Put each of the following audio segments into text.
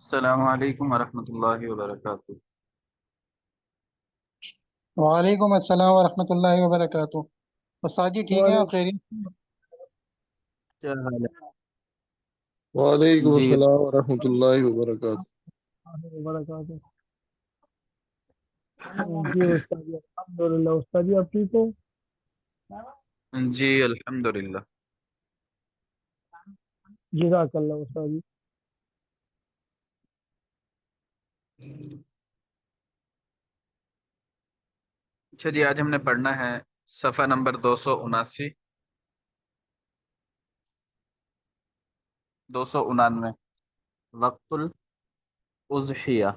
السلام علیکم ورحمۃ اللہ وبرکاتہ۔ وعلیکم السلام ورحمۃ اللہ وبرکاتہ۔ استاد جی ٹھیک ہیں؟ آپ وعلیکم خیریت؟ کیا حال ہے؟ وعلیکم جی السلام ورحمۃ اللہ وبرکاتہ۔ وبرکاتہ۔ جی استاد جی الحمدللہ۔ استاد جی آپ ٹھیک ہو؟ جی الحمدللہ۔ جزاک اللہ استاد جی۔ اچھا جی، آج ہم نے پڑھنا ہے صفحہ نمبر 279 299، وقت الاضحیہ،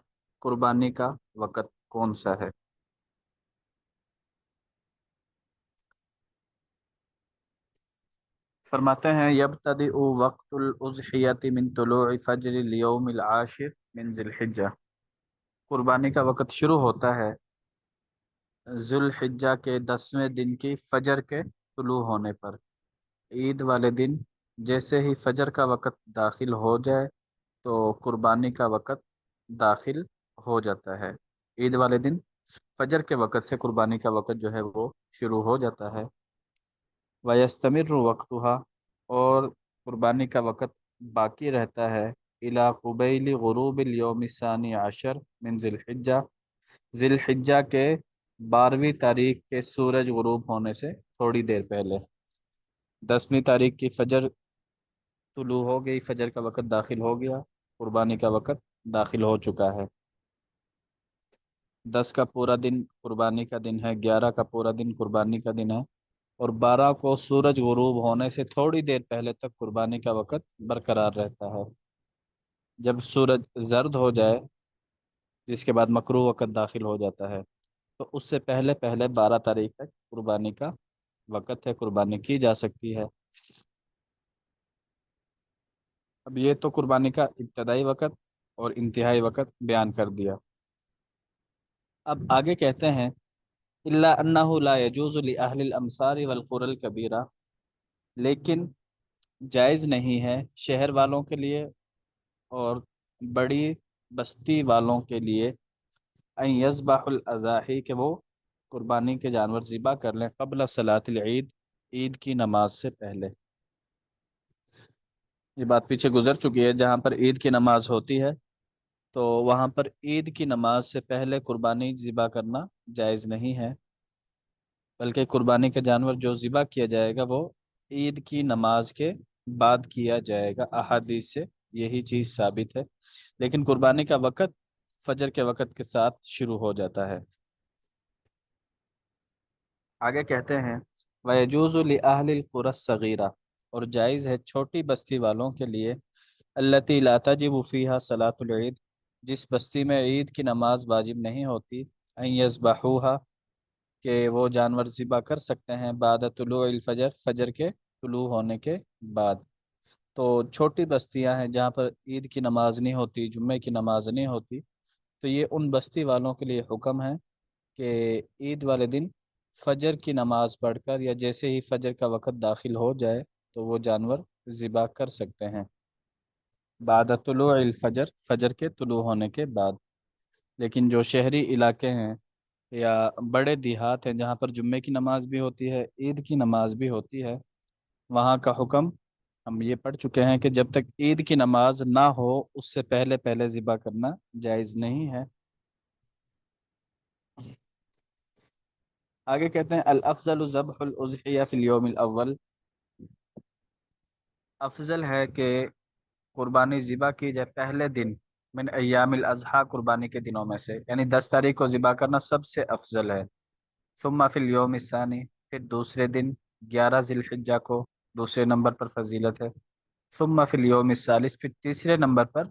قربانی کا وقت کون سا ہے؟ فرماتے ہیں یبتدئ وقت الاضحیہ من طلوع فجر الیوم العاشر من ذی الحجہ، قربانی کا وقت شروع ہوتا ہے ذی الحجہ کے 10ویں دن کی فجر کے طلوع ہونے پر۔ عید والے دن جیسے ہی فجر کا وقت داخل ہو جائے تو قربانی کا وقت داخل ہو جاتا ہے۔ عید والے دن فجر کے وقت سے قربانی کا وقت جو ہے وہ شروع ہو جاتا ہے۔ وَيَسْتَمِرُّ وَقْتُهَا، اور قربانی کا وقت باقی رہتا ہے اِلَى قُبَيْلِ غُرُوبِ الْيَوْمِ الثَّانِي عَشَرِ مِنْ ذِي الْحِجَّةِ، ذی الحجہ کے 12ویں تاریخ کے سورج غروب ہونے سے تھوڑی دیر پہلے۔ 10ویں تاریخ کی فجر طلوع ہو گئی، فجر کا وقت داخل ہو گیا، قربانی کا وقت داخل ہو چکا ہے۔ 10 کا پورا دن قربانی کا دن ہے، 11 کا پورا دن قربانی کا دن ہے، اور 12 کو سورج غروب ہونے سے تھوڑی دیر پہلے تک قربانی کا وقت برقرار رہتا ہے۔ جب سورج زرد ہو جائے، جس کے بعد مکروہ وقت داخل ہو جاتا ہے، تو اس سے پہلے پہلے 12 تاریخ تک قربانی کا وقت ہے، قربانی کی جا سکتی ہے۔ اب یہ تو قربانی کا ابتدائی وقت اور انتہائی وقت بیان کر دیا۔ اب آگے کہتے ہیں الا انه لا يجوز لاهل الامصار والقرى الكبيره، لیکن جائز نہیں ہے شہر والوں کے لیے اور بڑی بستی والوں کے لیے ان یذبح الاضاحی، کہ وہ قربانی کے جانور ذبح کر لیں قبل صلاۃ العید، عید کی نماز سے پہلے۔ یہ بات پیچھے گزر چکی ہے، جہاں پر عید کی نماز ہوتی ہے تو وہاں پر عید کی نماز سے پہلے قربانی ذبح کرنا جائز نہیں ہے، بلکہ قربانی کا جانور جو ذبح کیا جائے گا وہ عید کی نماز کے بعد کیا جائے گا۔ احادیث سے یہی چیز ثابت ہے، لیکن قربانی کا وقت فجر کے وقت کے ساتھ شروع ہو جاتا ہے۔ آگے کہتے ہیں وَيَجُوزُ لِأَهْلِ الْقُرَى الصَّغِيرَةِ، اور جائز ہے چھوٹی بستی والوں کے لیے التي لا تجب فيها صلاة العید، جس بستی میں عید کی نماز واجب نہیں ہوتی، ان يذبحوها، کہ وہ جانور ذبح کر سکتے ہیں بعد طلوع الفجر، فجر کے طلوع ہونے کے بعد۔ تو چھوٹی بستیاں ہیں جہاں پر عید کی نماز نہیں ہوتی، جمعے کی نماز نہیں ہوتی، تو یہ ان بستی والوں کے لیے حکم ہے کہ عید والے دن فجر کی نماز پڑھ کر یا جیسے ہی فجر کا وقت داخل ہو جائے تو وہ جانور ذبح کر سکتے ہیں بعد طلوع الفجر، فجر کے طلوع ہونے کے بعد۔ لیکن جو شہری علاقے ہیں یا بڑے دیہات ہیں جہاں پر جمعے کی نماز بھی ہوتی ہے، عید کی نماز بھی ہوتی ہے، وہاں کا حکم ہم یہ پڑھ چکے ہیں کہ جب تک عید کی نماز نہ ہو اس سے پہلے پہلے ذبح کرنا جائز نہیں ہے۔ آگے کہتے ہیں الافضل ذبح الاضحیہ فی الیوم الاول، افضل ہے کہ قربانی ذبح کی جائے پہلے دن من ایام الاضحیٰ، قربانی کے دنوں میں سے، یعنی 10 تاریخ کو ذبح کرنا سب سے افضل ہے۔ ثم فی الیوم الثانی، پھر دوسرے دن 11 ذی الحجہ کو دوسرے نمبر پر فضیلت ہے۔ ثم فی الیوم الثالث، پھر تیسرے نمبر پر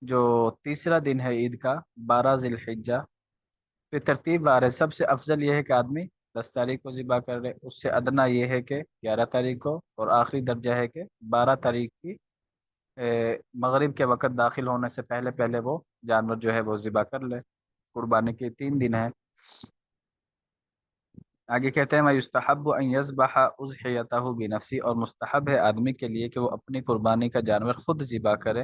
جو تیسرا دن ہے عید کا 12 ذی الحجہ، پھر ترتیب وار ہے، سب سے افضل یہ ہے کہ آدمی 10 تاریخ کو ذبح کر رہے، اس سے ادنا یہ ہے کہ 11 تاریخ کو، اور آخری درجہ ہے کہ 12 تاریخ کی مغرب کے وقت داخل ہونے سے پہلے پہلے وہ جانور جو ہے وہ ذبح کر لے۔ قربانی کے 3 دن ہیں۔ آگے کہتے ہیں یستحب ان یذبح اضحیتہ بنفسی، اور مستحب ہے آدمی کے لیے کہ وہ اپنی قربانی کا جانور خود ذبح کرے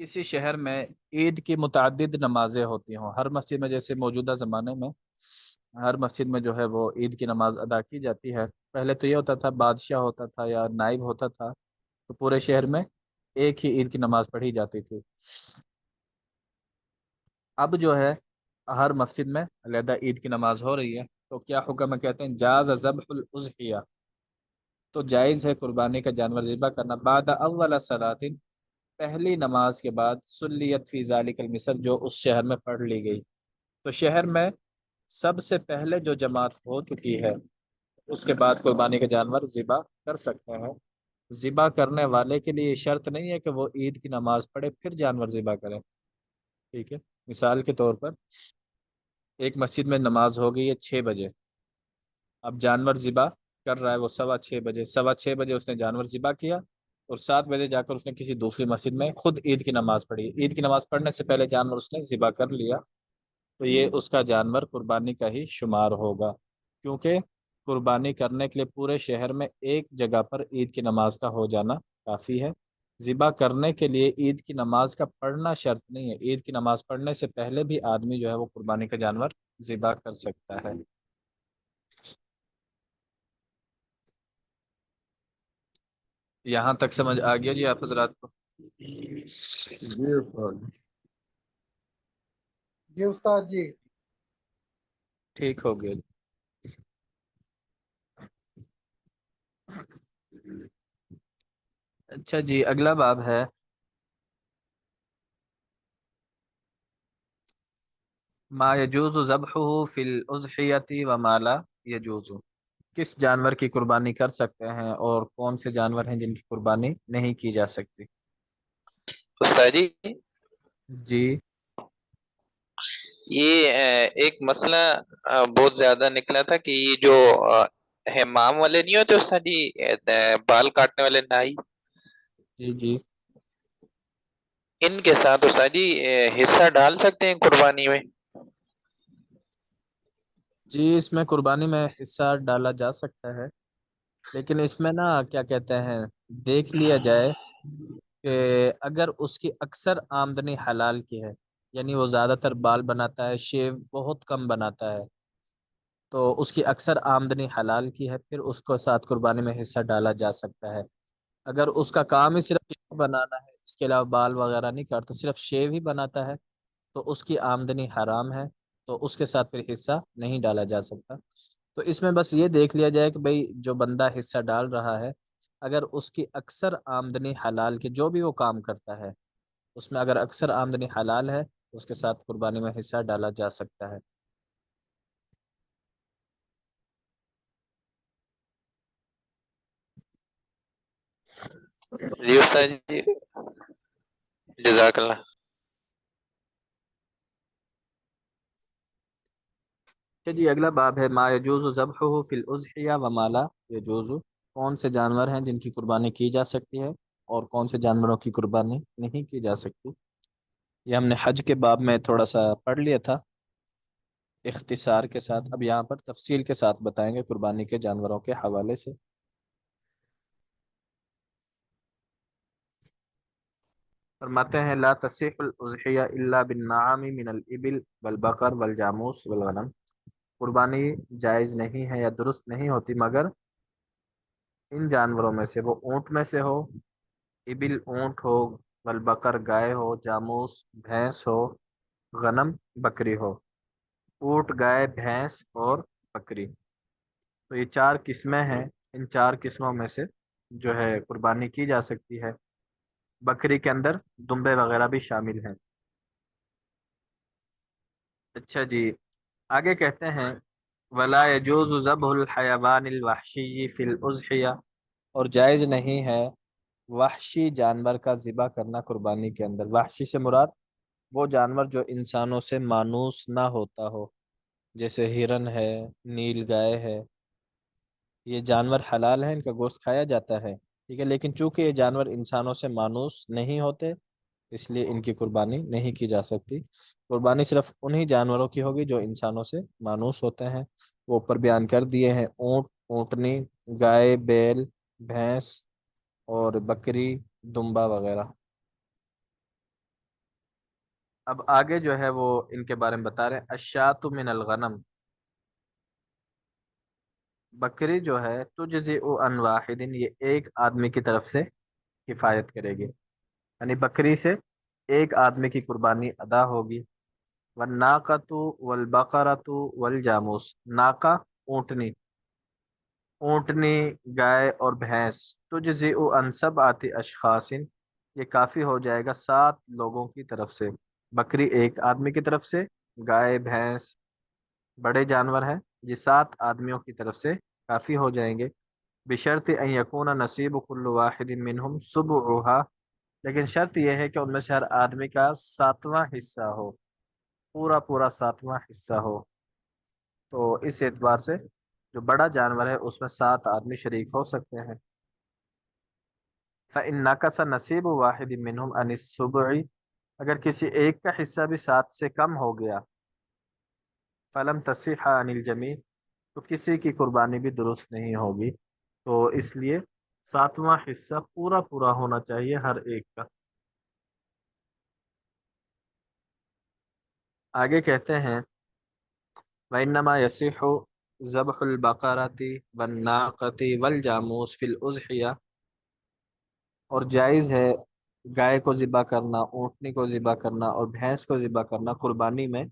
کسی شہر میں عید کی متعدد نمازیں ہوتی ہوں، ہر مسجد میں، جیسے موجودہ زمانے میں ہر مسجد میں جو ہے وہ عید کی نماز ادا کی جاتی ہے۔ پہلے تو یہ ہوتا تھا بادشاہ ہوتا تھا یا نائب ہوتا تھا تو پورے شہر میں ایک ہی عید کی نماز پڑھی جاتی تھی۔ اب جو ہے ہر مسجد میں علیحدہ عید کی نماز ہو رہی ہے، تو کیا حکم ہے؟ کہتے ہیں جاز ذبح الاضحیہ، تو جائز ہے قربانی کا جانور ذبح کرنا بعد اول صلاتن، پہلی نماز کے بعد، سلیت فی ذالک المصر، جو اس شہر میں پڑھ لی گئی۔ تو شہر میں سب سے پہلے جو جماعت ہو چکی ہے اس کے بعد قربانی کا جانور ذبح کر سکتے ہیں۔ ذبح کرنے والے کے لیے یہ شرط نہیں ہے کہ وہ عید کی نماز پڑھے پھر جانور ذبح کرے، ٹھیک ہے؟ مثال کے طور پر ایک مسجد میں نماز ہو گئی ہے 6 بجے، اب جانور ذبح کر رہا ہے وہ 6:15 بجے، 6:15 بجے اس نے جانور ذبح کیا اور 7 بجے جا کر اس نے کسی دوسری مسجد میں خود عید کی نماز پڑھی، عید کی نماز پڑھنے سے پہلے جانور اس نے ذبح کر لیا، تو یہ اس کا جانور قربانی کا ہی شمار ہوگا، کیونکہ قربانی کرنے کے لیے پورے شہر میں ایک جگہ پر عید کی نماز کا ہو جانا کافی ہے۔ ذبح کرنے کے لیے عید کی نماز کا پڑھنا شرط نہیں ہے، عید کی نماز پڑھنے سے پہلے بھی آدمی جو ہے وہ قربانی کا جانور ذبح کر سکتا ہے۔ یہاں تک سمجھ آ گیا جی آپ حضرات کو؟ جی استاد۔ جی استاد جی۔ ٹھیک ہو گیا جی۔ اچھا جی، اگلا باب ہے ما یجوز ذبحہ فی الاضحیۃ وما لا یجوز، کس جانور کی قربانی کر سکتے ہیں اور کون سے جانور ہیں جن کی قربانی نہیں کی جا سکتی؟ استاد جی، جی یہ ایک مسئلہ بہت زیادہ نکلا تھا کہ یہ جو حمام والے نہیں ہوتے استاد جی، بال کاٹنے والے نائی، جی جی ان کے ساتھ استاد جی حصہ ڈال سکتے ہیں قربانی میں؟ جی، اس میں قربانی میں حصہ ڈالا جا سکتا ہے، لیکن اس میں نا کیا کہتے ہیں، دیکھ لیا جائے کہ اگر اس کی اکثر آمدنی حلال کی ہے، یعنی وہ زیادہ تر بال بناتا ہے، شیو بہت کم بناتا ہے، تو اس کی اکثر آمدنی حلال کی ہے، پھر اس کو ساتھ قربانی میں حصہ ڈالا جا سکتا ہے۔ اگر اس کا کام ہی صرف شیو بنانا ہے، اس کے علاوہ بال وغیرہ نہیں کرتا، صرف شیو ہی بناتا ہے، تو اس کی آمدنی حرام ہے، تو اس کے ساتھ پھر حصہ نہیں ڈالا جا سکتا۔ تو اس میں بس یہ دیکھ لیا جائے کہ بھئی جو بندہ حصہ ڈال رہا ہے، اگر اس کی اکثر آمدنی حلال کی، جو بھی وہ کام کرتا ہے اس میں اگر اکثر آمدنی حلال ہے تو اس کے ساتھ قربانی میں حصہ ڈالا جا سکتا ہے۔ جی استاد جی، جزاک اللہ۔ کہ جی اگلا باب ہے ما یجوز ذبحہ فی الاضحیہ وما لا یجوز، کون سے جانور ہیں جن کی قربانی کی جا سکتی ہے اور کون سے جانوروں کی قربانی نہیں کی جا سکتی۔ یہ ہم نے حج کے باب میں تھوڑا سا پڑھ لیا تھا اختصار کے ساتھ، اب یہاں پر تفصیل کے ساتھ بتائیں گے قربانی کے جانوروں کے حوالے سے۔ فرماتے ہیں لا تصح الاضحیہ الا بالنعام من الابل والبقر والجاموس والغنم، قربانی جائز نہیں ہے یا درست نہیں ہوتی مگر ان جانوروں میں سے، وہ اونٹ میں سے ہو، ابل اونٹ ہو، والبقر گائے ہو، جاموس بھینس ہو، غنم بکری ہو، اونٹ گائے بھینس اور بکری، تو یہ 4 قسمیں ہیں، ان 4 قسموں میں سے جو ہے قربانی کی جا سکتی ہے۔ بکری کے اندر دمبے وغیرہ بھی شامل ہیں۔ اچھا جی، آگے کہتے ہیں ولا يجوز ذبح الحيوان الوحشی فی الاضحیہ، اور جائز نہیں ہے وحشی جانور کا ذبح کرنا قربانی کے اندر۔ وحشی سے مراد وہ جانور جو انسانوں سے مانوس نہ ہوتا ہو، جیسے ہرن ہے، نیل گائے ہے، یہ جانور حلال ہیں، ان کا گوشت کھایا جاتا ہے، ٹھیک ہے، لیکن چونکہ یہ جانور انسانوں سے مانوس نہیں ہوتے اس لیے ان کی قربانی نہیں کی جا سکتی۔ قربانی صرف انہی جانوروں کی ہوگی جو انسانوں سے مانوس ہوتے ہیں، وہ اوپر بیان کر دیے ہیں، اونٹ، اونٹنی، گائے، بیل، بھینس اور بکری، دمبا وغیرہ۔ اب آگے جو ہے وہ ان کے بارے میں بتا رہے ہیں، الشاۃ من الغنم، بکری جو ہے تجزئ عن واحد، یہ ایک آدمی کی طرف سے کفایت کرے گی، یعنی بکری سے ایک آدمی کی قربانی ادا ہوگی۔ والناقۃ والبقرۃ والجاموس، ناقہ اونٹنی، اونٹنی، گائے اور بھینس، تجزئ عن سبعۃ اشخاص، یہ کافی ہو جائے گا 7 لوگوں کی طرف سے، بکری ایک آدمی کی طرف سے، گائے بھینس بڑے جانور ہیں یہ 7 آدمیوں کی طرف سے کافی ہو جائیں گے۔ بشرط ان یکون نصیب کل واحد منہم سبعها، لیکن شرط یہ ہے کہ ان میں سے ہر آدمی کا 7واں حصہ ہو، پورا پورا 7واں حصہ ہو۔ تو اس اعتبار سے جو بڑا جانور ہے اس میں 7 آدمی شریک ہو سکتے ہیں۔ فإن نقص نصیب واحد منہم عن السبع، اگر کسی ایک کا حصہ بھی 7 سے کم ہو گیا، فلم تصح عن الجمیع، تو کسی کی قربانی بھی درست نہیں ہوگی، تو اس لیے 7واں حصہ پورا پورا ہونا چاہیے ہر ایک کا۔ آگے کہتے ہیں وَإِنَّمَا يَصِحُّ ذَبْحُ الْبَقَرَةِ وَالنَّاقَةِ وَالْجَامُوسِ فِي الْأُضْحِيَةِ، اور جائز ہے گائے کو ذبح کرنا، اونٹنی کو ذبح کرنا اور بھینس کو ذبح کرنا قربانی میں،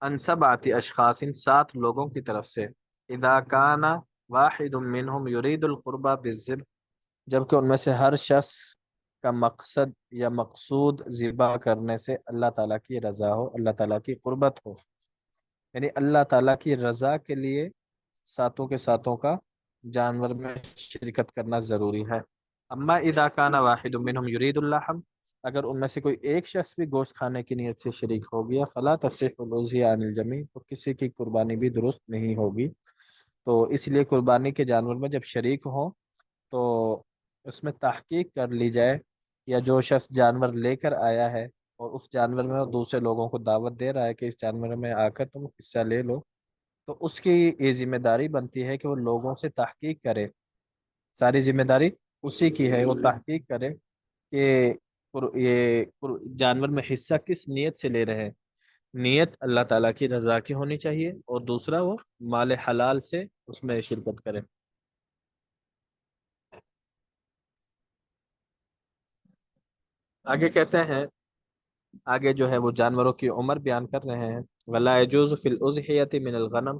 ان سبعۃ اشخاص، 7 لوگوں کی طرف سے، اذا کان واحد منہم یرید القربہ بالذبح، جبکہ ان میں سے ہر شخص کا مقصد یا مقصود ذبح کرنے سے اللہ تعالیٰ کی رضا ہو، اللہ تعالیٰ کی قربت ہو، یعنی اللہ تعالیٰ کی رضا کے لیے ساتوں کے ساتوں کا جانور میں شرکت کرنا ضروری ہے۔ اما اذا کان واحد منہم یرید اللحم، اگر ان میں سے کوئی ایک شخص بھی گوشت کھانے کی نیت سے شریک ہو گیا، فلا تصح الاضحیہ عن الجمیع، تو کسی کی قربانی بھی درست نہیں ہوگی۔ تو اس لیے قربانی کے جانور میں جب شریک ہوں تو اس میں تحقیق کر لی جائے، یا جو شخص جانور لے کر آیا ہے اور اس جانور میں دوسرے لوگوں کو دعوت دے رہا ہے کہ اس جانور میں آ کر تم حصہ لے لو، تو اس کی یہ ذمہ داری بنتی ہے کہ وہ لوگوں سے تحقیق کرے، ساری ذمہ داری اسی کی ہے، وہ تحقیق کرے کہ جانور میں حصہ کس نیت سے لے رہے ہیں، نیت اللہ تعالیٰ کی رضا کی ہونی چاہیے، اور دوسرا وہ مال حلال سے اس میں شرکت کرے۔ آگے کہتے ہیں، آگے جو ہے وہ جانوروں کی عمر بیان کر رہے ہیں، ولا يجوز فی الاضحیۃ من الغنم،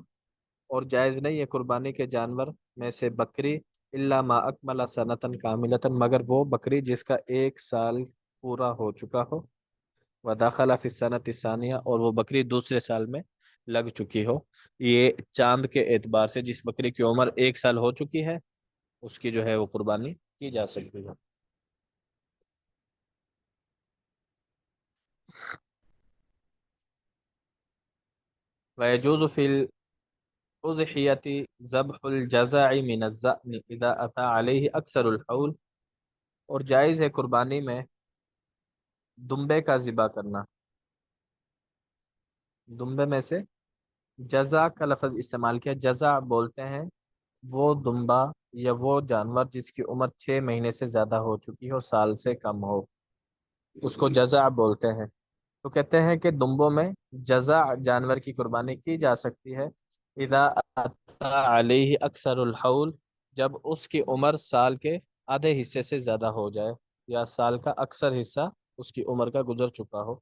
اور جائز نہیں ہے قربانی کے جانور میں سے بکری، الا ما اکمل سنتن کاملتن، مگر وہ بکری جس کا 1 سال پورا ہو چکا ہو، وداخل فی السنۃ الثانیہ، اور وہ بکری دوسرے سال میں لگ چکی ہو، یہ چاند کے اعتبار سے جس بکری کی عمر 1 سال ہو چکی ہے اس کی جو ہے وہ قربانی کی جا سکتی ہے۔ ويجوز في الأضحية ذبح الجزع من الزأن إذا أتى عليه أكثر الحول، اور جائز ہے قربانی میں دمبے کا ذبح کرنا، دمبے میں سے جزع کا لفظ استعمال کیا، جزع بولتے ہیں وہ دمبا یا وہ جانور جس کی عمر 6 مہینے سے زیادہ ہو چکی ہو، سال سے کم ہو، اس کو جزع بولتے ہیں۔ تو کہتے ہیں کہ دمبوں میں جزع جانور کی قربانی کی جا سکتی ہے، اذا اتا علیہ اکثر الحول، جب اس کی عمر سال کے آدھے حصے سے زیادہ ہو جائے، یا سال کا اکثر حصہ اس کی عمر کا گزر چکا ہو،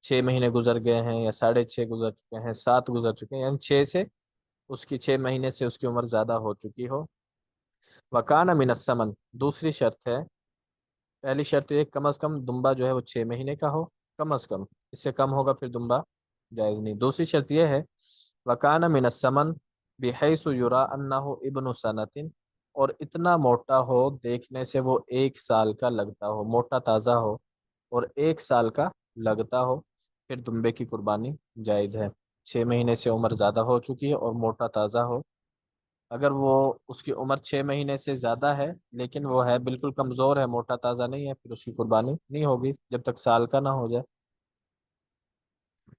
6 مہینے گزر گئے ہیں یا 6.5 گزر چکے ہیں، 7 گزر چکے ہیں، یعنی 6 مہینے سے اس کی عمر زیادہ ہو چکی ہو۔ وکان من السمن، دوسری شرط ہے، پہلی شرط یہ کم از کم دمبا جو ہے وہ 6 مہینے کا ہو، کم از کم، اس سے کم ہوگا پھر دمبا جائز نہیں۔ دوسری شرط یہ ہے وکان من السمن بحیث یرا انہ ابن سنۃ، اور اتنا موٹا ہو دیکھنے سے وہ 1 سال کا لگتا ہو، موٹا تازہ ہو اور 1 سال کا لگتا ہو، پھر دمبے کی قربانی جائز ہے۔ 6 مہینے سے عمر زیادہ ہو چکی ہے اور موٹا تازہ ہو، اگر وہ اس کی عمر 6 مہینے سے زیادہ ہے لیکن وہ ہے بالکل کمزور ہے، موٹا تازہ نہیں ہے، پھر اس کی قربانی نہیں ہوگی جب تک سال کا نہ ہو جائے۔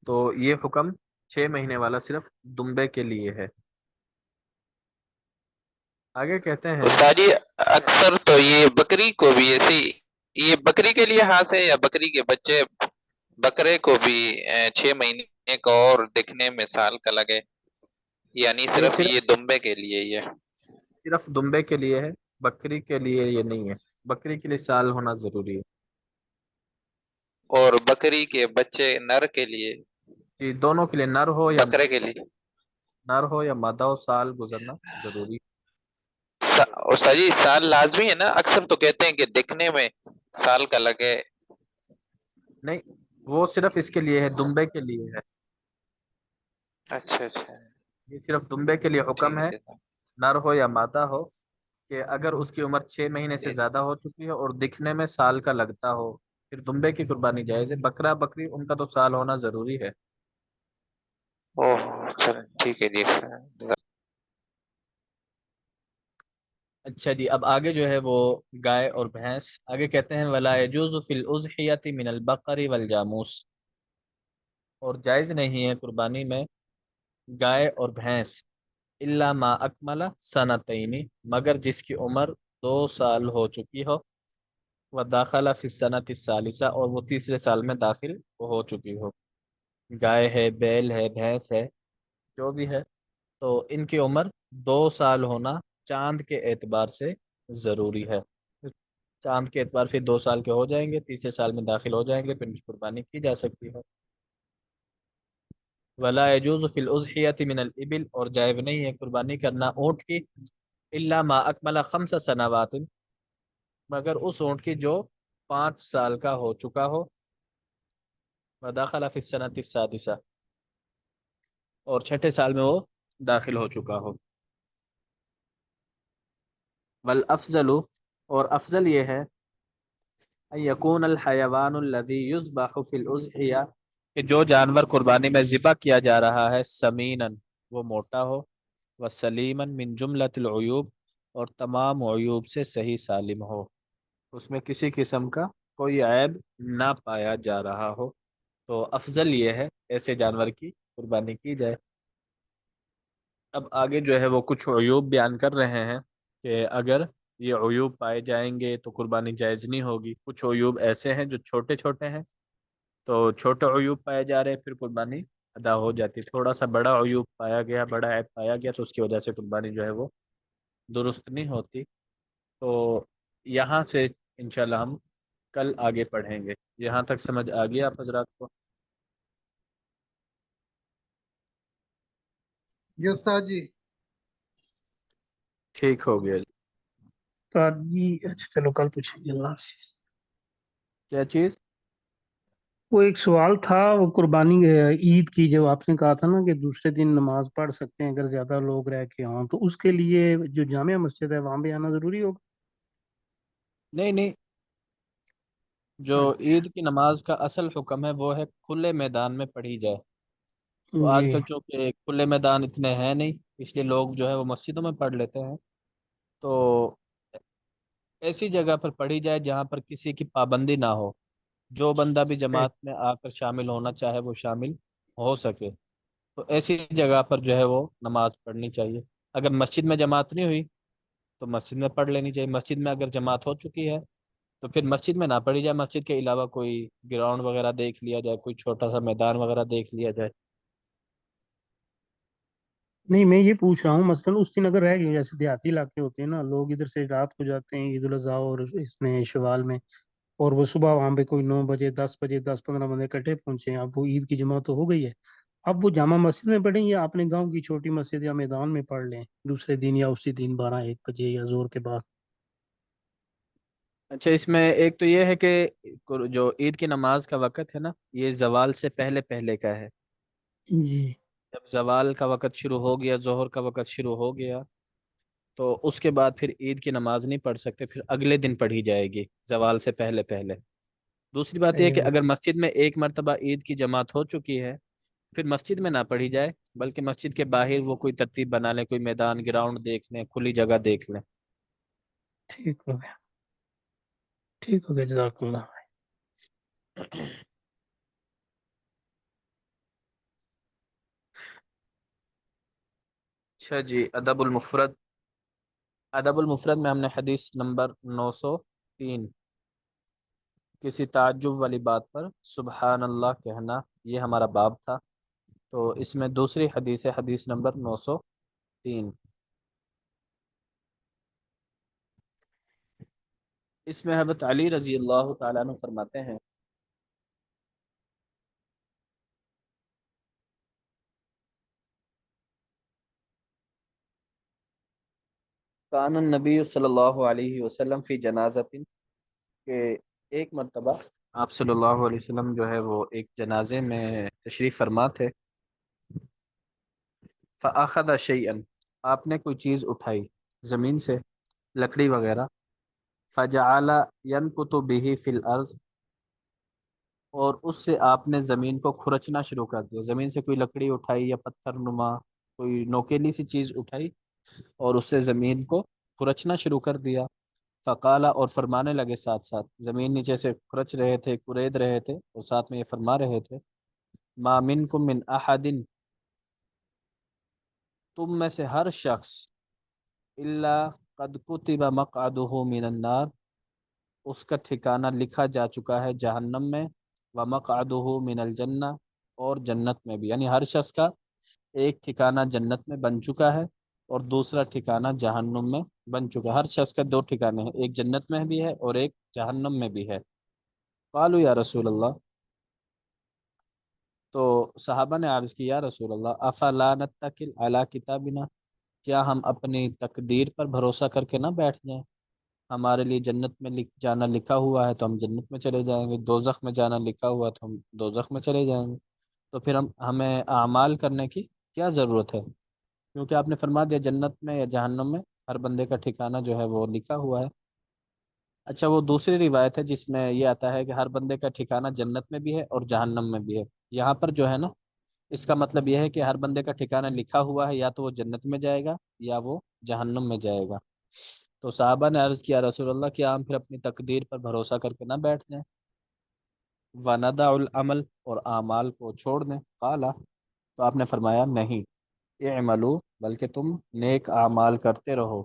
تو یہ حکم 6 مہینے والا صرف دمبے کے لیے ہے۔ آگے کہتے ہیں استاد جی اکثر تو یہ بکری کو بھی ایسی، یہ بکری کے لیے خاص ہے یا بکری کے بچے بکرے کو بھی 6 مہینے کا اور دکھنے میں سال کا لگے، یعنی نہیں، صرف یہ دمبے کے لیے ہی ہے؟ صرف دمبے کے لیے ہے، بکری کے لیے یہ نہیں ہے، بکری کے لیے سال ہونا ضروری ہے۔ اور بکری کے بچے نر کے لیے؟ جی، دونوں کے لیے، بکرے کے لیے نر ہو یا مادہ ہو، سال گزرنا ضروری ہے۔ استاد جی سال لازمی ہے نا؟ اکثر تو کہتے ہیں کہ دکھنے میں سال کا لگے۔ نہیں، وہ صرف اس کے لیے ہے، دمبے کے لیے ہے، اچھا اچھا، یہ صرف دمبے کے لیے حکم ہے، ٹھیک ہے۔ نر ہو یا مادہ ہو، کہ اگر اس کی عمر 6 مہینے سے زیادہ ہو چکی ہے اور دکھنے میں سال کا لگتا ہو، پھر دمبے کی قربانی جائز ہے۔ بکرا بکری ان کا تو سال ہونا ضروری ہے۔ اوہ چلیں ٹھیک ہے جی۔ اچھا جی، اب آگے جو ہے وہ گائے اور بھینس، آگے کہتے ہیں ولا يجوز فی الاضحیۃ من البقر والجاموس، اور جائز نہیں ہے قربانی میں گائے اور بھینس، الا ما اکمل سنتین، مگر جس کی عمر 2 سال ہو چکی ہو، وداخل فی السنۃ الثالثہ، اور وہ تیسرے سال میں داخل ہو چکی ہو۔ گائے ہے، بیل ہے، بھینس ہے، جو بھی ہے، تو ان کی عمر 2 سال ہونا چاند کے اعتبار سے ضروری ہے۔ چاند کے اعتبار سے 2 سال کے ہو جائیں گے، تیسرے سال میں داخل ہو جائیں گے، پھر ان کی قربانی کی جا سکتی ہے۔ ولا يجوز فی الاضحیۃ من الابل، اور جائز نہیں ہے قربانی کرنا اونٹ کی، الا ما اکمل 5 سنوات، مگر اس اونٹ کی جو 5 سال کا ہو چکا ہو، وداخل فی السنۃ السادسہ، اور چھٹے سال میں وہ داخل ہو چکا ہو۔ والافضل، اور افضل یہ ہے، ان یکون الحیوان الذی یذبح فی الاضحیہ، کہ جو جانور قربانی میں ذبح کیا جا رہا ہے، سمینا، وہ موٹا ہو، وسلیما من جملۃ العیوب، اور تمام عیوب سے صحیح سالم ہو، اس میں کسی قسم کا کوئی عیب نہ پایا جا رہا ہو، تو افضل یہ ہے ایسے جانور کی قربانی کی جائے۔ اب آگے جو ہے وہ کچھ عیوب بیان کر رہے ہیں کہ اگر یہ عیوب پائے جائیں گے تو قربانی جائز نہیں ہوگی۔ کچھ عیوب ایسے ہیں جو چھوٹے چھوٹے ہیں، تو چھوٹے عیوب پائے جا رہے ہیں، پھر قربانی ادا ہو جاتی ہے۔ تھوڑا سا بڑا عیوب پایا گیا، بڑا عیب پایا گیا، تو اس کی وجہ سے قربانی جو ہے وہ درست نہیں ہوتی۔ تو یہاں سے انشاءاللہ ہم کل آگے پڑھیں گے۔ یہاں تک سمجھ آ گیا آپ حضرات کو؟ جی استاد جی۔ ٹھیک ہو گیا جی۔ استاد جی اچھا چلو کل پوچھیں گے، اللہ حافظ۔ کیا چیز؟ وہ ایک سوال تھا، وہ قربانی عید کی، جو آپ نے کہا تھا نا کہ دوسرے دن نماز پڑھ سکتے ہیں اگر زیادہ لوگ رہ کے ہوں، تو اس کے لیے جو جامع مسجد ہے وہاں بھی آنا ضروری ہوگا؟ نہیں نہیں، جو اچھا عید کی نماز کا اصل حکم ہے وہ ہے کھلے میدان میں پڑھی جائے۔ تو آج جی کل چونکہ کھلے میدان اتنے ہیں نہیں، اس لیے لوگ جو ہے وہ مسجدوں میں پڑھ لیتے ہیں۔ تو ایسی جگہ پر پڑھی جائے جہاں پر کسی کی پابندی نہ ہو، جو بندہ بھی صحیح۔ جماعت میں آ کر شامل ہونا چاہے وہ شامل ہو سکے، تو ایسی جگہ پر جو ہے وہ نماز پڑھنی چاہیے۔ اگر مسجد میں جماعت نہیں ہوئی تو مسجد میں پڑھ لینی چاہیے۔ مسجد میں اگر جماعت ہو چکی ہے تو پھر مسجد میں نہ پڑھی جائے، مسجد کے علاوہ کوئی گراؤنڈ وغیرہ دیکھ لیا جائے، کوئی چھوٹا سا میدان وغیرہ دیکھ لیا جائے۔ نہیں میں یہ پوچھ رہا ہوں، مثلاً اس دن اگر رہ گئے، جیسے دیہاتی علاقے ہوتے ہیں نا، لوگ ادھر سے رات کو جاتے ہیں عید الاضحیٰ اور اس میں شوال میں، اور وہ صبح وہاں پہ کوئی 9 بجے 10 بجے 10 15 بندے اکٹھے پہنچے ہیں، اب وہ عید کی جماعت تو ہو گئی ہے، اب وہ جامع مسجد میں پڑھیں یا اپنے گاؤں کی چھوٹی مسجد یا میدان میں پڑھ لیں دوسرے دن، یا اسی دن 12 1 بجے یا زور کے بعد؟ اچھا، اس میں ایک تو یہ ہے کہ جو عید کی نماز کا وقت ہے نا، یہ زوال سے پہلے پہلے کا ہے۔ جی جب زوال کا وقت شروع ہو گیا، ظہر کا وقت شروع ہو گیا، تو اس کے بعد پھر عید کی نماز نہیں پڑھ سکتے، پھر اگلے دن پڑھی جائے گی زوال سے پہلے پہلے۔ دوسری بات یہ ہے کہ اگر مسجد میں ایک مرتبہ عید کی جماعت ہو چکی ہے، پھر مسجد میں نہ پڑھی جائے، بلکہ مسجد کے باہر وہ کوئی ترتیب بنا لیں، کوئی میدان گراؤنڈ دیکھ لیں، کھلی جگہ دیکھ لیں۔ ٹھیک ہو گیا، ٹھیک ہو گیا، جزاک اللہ۔ اچھا جی، ادب المفرد، ادب المفرد میں ہم نے حدیث نمبر 903 کسی تعجب والی بات پر سبحان اللہ کہنا، یہ ہمارا باب تھا۔ تو اس میں دوسری حدیث ہے، حدیث نمبر 903۔ اس میں حضرت علی رضی اللہ تعالیٰ عنہ فرماتے ہیں کان النبی صلی اللہ علیہ وسلم فی جنازت، کہ ایک مرتبہ آپ صلی اللہ علیہ وسلم جو ہے وہ ایک جنازے میں تشریف فرما تھے۔ فاخذ شیئا، آپ نے کوئی چیز اٹھائی زمین سے، لکڑی وغیرہ، فجعل ينكت به فی الارض، اور اس سے آپ نے زمین کو کھرچنا شروع کر دیا۔ زمین سے کوئی لکڑی اٹھائی یا پتھر نما کوئی نوکیلی سی چیز اٹھائی اور اس سے زمین کو کھرچنا شروع کر دیا۔ فقالا، اور فرمانے لگے ساتھ ساتھ، زمین نیچے سے کھرچ رہے تھے، کرید رہے تھے، اور ساتھ میں یہ فرما رہے تھے ما منکم من احد، تم میں سے ہر شخص، الا قد کتب مقعدہ من النار، اس کا ٹھکانہ لکھا جا چکا ہے جہنم میں، ومقعدہ من الجنہ، اور جنت میں بھی، یعنی ہر شخص کا ایک ٹھکانہ جنت میں بن چکا ہے اور دوسرا ٹھکانہ جہنم میں بن چکا ہے۔ ہر شخص کا دو ٹھکانے ہیں، ایک جنت میں بھی ہے اور ایک جہنم میں بھی ہے۔ قالوا یا رسول اللہ، تو صحابہ نے عرض کی یا رسول اللہ افلا نتکل علی کتابنا، کیا ہم اپنی تقدیر پر بھروسہ کر کے نہ بیٹھ جائیں؟ ہمارے لیے جنت میں جانا لکھا ہوا ہے تو ہم جنت میں چلے جائیں گے، دوزخ میں جانا لکھا ہوا ہے تو ہم دوزخ میں چلے جائیں گے، تو پھر ہمیں اعمال کرنے کی کیا ضرورت ہے؟ کیونکہ آپ نے فرما دیا جنت میں یا جہنم میں ہر بندے کا ٹھکانہ جو ہے وہ لکھا ہوا ہے۔ اچھا، وہ دوسری روایت ہے جس میں یہ آتا ہے کہ ہر بندے کا ٹھکانہ جنت میں بھی ہے اور جہنم میں بھی ہے۔ یہاں پر جو ہے نا، اس کا مطلب یہ ہے کہ ہر بندے کا ٹھکانہ لکھا ہوا ہے، یا تو وہ جنت میں جائے گا یا وہ جہنم میں جائے گا۔ تو صحابہ نے عرض کیا رسول اللہ، کیا ہم پھر اپنی تقدیر پر بھروسہ کر کے نہ بیٹھ جائیں، وندع العمل، اور اعمال کو چھوڑ دیں؟ قالا، تو آپ نے فرمایا نہیں، اعملوا، بلکہ تم نیک اعمال کرتے رہو،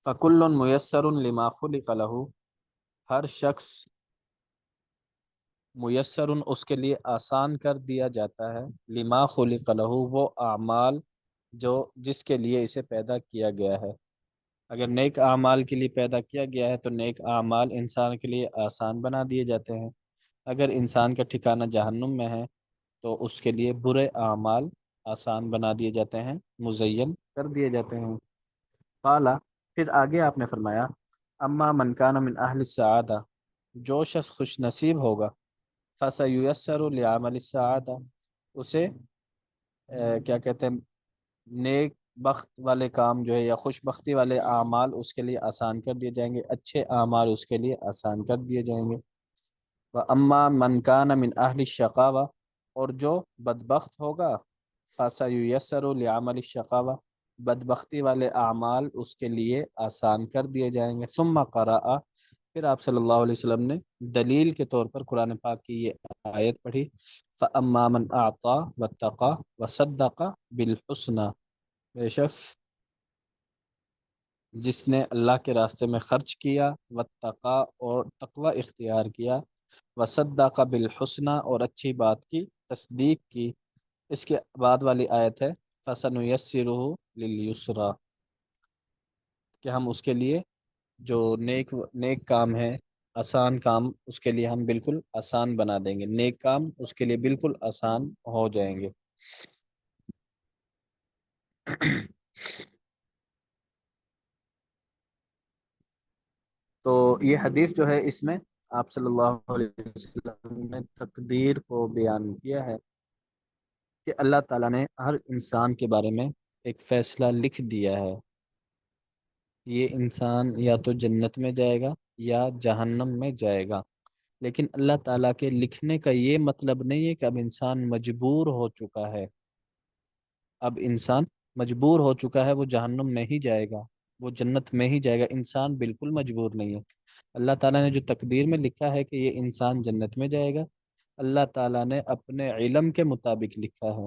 فکل میسر لما خلق له، ہر شخص میسر اس کے لیے آسان کر دیا جاتا ہے، لما خلق له، وہ اعمال جو جس کے لیے اسے پیدا کیا گیا ہے۔ اگر نیک اعمال کے لیے پیدا کیا گیا ہے تو نیک اعمال انسان کے لیے آسان بنا دیے جاتے ہیں۔ اگر انسان کا ٹھکانہ جہنم میں ہے تو اس کے لیے برے اعمال آسان بنا دیے جاتے ہیں، مزین کر دیے جاتے ہیں۔ قالا، پھر آگے آپ نے فرمایا اما من کان من اہل السعادہ، جو شخص خوش نصیب ہوگا، فسیسر لعمل السعادہ، اسے کیا کہتے ہیں، نیک بخت والے کام جو ہے یا خوش بختی والے اعمال اس کے لیے آسان کر دیے جائیں گے، اچھے اعمال اس کے لیے آسان کر دیے جائیں گے۔ اما من کان من اہل الشقاوہ، اور جو بدبخت ہوگا، فسیسر لعمل الشقاوہ، بدبختی والے اعمال اس کے لیے آسان کر دیے جائیں گے۔ ثم قرأ، پھر آپ صلی اللہ علیہ وسلم نے دلیل کے طور پر قرآن پاک کی یہ آیت پڑھی، فَأَمَّا مَنْ أَعْطَى وَاتَّقَى وَصَدَّقَ بِالْحُسْنَى، بے شخص جس نے اللہ کے راستے میں خرچ کیا، واتقى، اور تقوی اختیار کیا، وصدق بالحسنى، اور اچھی بات کی تصدیق کی۔ اس کے بعد والی آیت ہے فَسَنُيَسِّرُهُ لِلْيُسْرَى، کہ ہم اس کے لیے جو نیک کام ہے، آسان کام، اس کے لیے ہم بالکل آسان بنا دیں گے، نیک کام اس کے لیے بالکل آسان ہو جائیں گے۔ تو یہ حدیث جو ہے اس میں آپ صلی اللہ علیہ وسلم نے تقدیر کو بیان کیا ہے کہ اللہ تعالیٰ نے ہر انسان کے بارے میں ایک فیصلہ لکھ دیا ہے، یہ انسان یا تو جنت میں جائے گا یا جہنم میں جائے گا۔ لیکن اللہ تعالیٰ کے لکھنے کا یہ مطلب نہیں ہے کہ اب انسان مجبور ہو چکا ہے، اب انسان مجبور ہو چکا ہے، وہ جہنم میں ہی جائے گا، وہ جنت میں ہی جائے گا۔ انسان بالکل مجبور نہیں ہے۔ اللہ تعالیٰ نے جو تقدیر میں لکھا ہے کہ یہ انسان جنت میں جائے گا، اللہ تعالیٰ نے اپنے علم کے مطابق لکھا ہے۔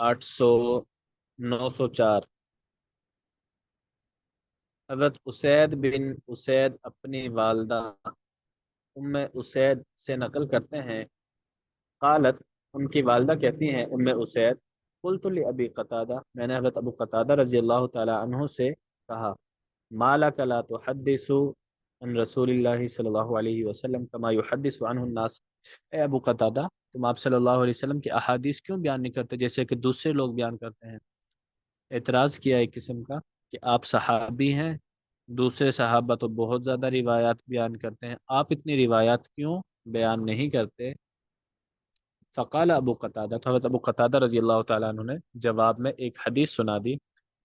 800 904। حضرت اسید بن اسید اپنی والدہ ام اسید سے نقل کرتے ہیں، قالت، ان کی والدہ کہتی ہیں ام اسید، قلت لأبی قتادہ، میں نے حضرت ابو قتادہ رضی اللہ تعالی عنہ سے کہا، ما لک لا تحدث عن رسول اللہ صلی اللہ علیہ وسلم کما یحدث عنہ الناس، اے ابو قتادہ، تم آپ صلی اللہ علیہ وسلم کی احادیث کیوں بیان نہیں کرتے جیسے کہ دوسرے لوگ بیان کرتے ہیں؟ اعتراض کیا ایک قسم کا کہ آپ صحابی ہیں، دوسرے صحابہ تو بہت زیادہ روایات بیان کرتے ہیں، آپ اتنی روایات کیوں بیان نہیں کرتے؟ فقال ابو قتادہ، تو حضرت ابو قتادہ رضی اللہ تعالیٰ عنہ نے جواب میں ایک حدیث سنا دی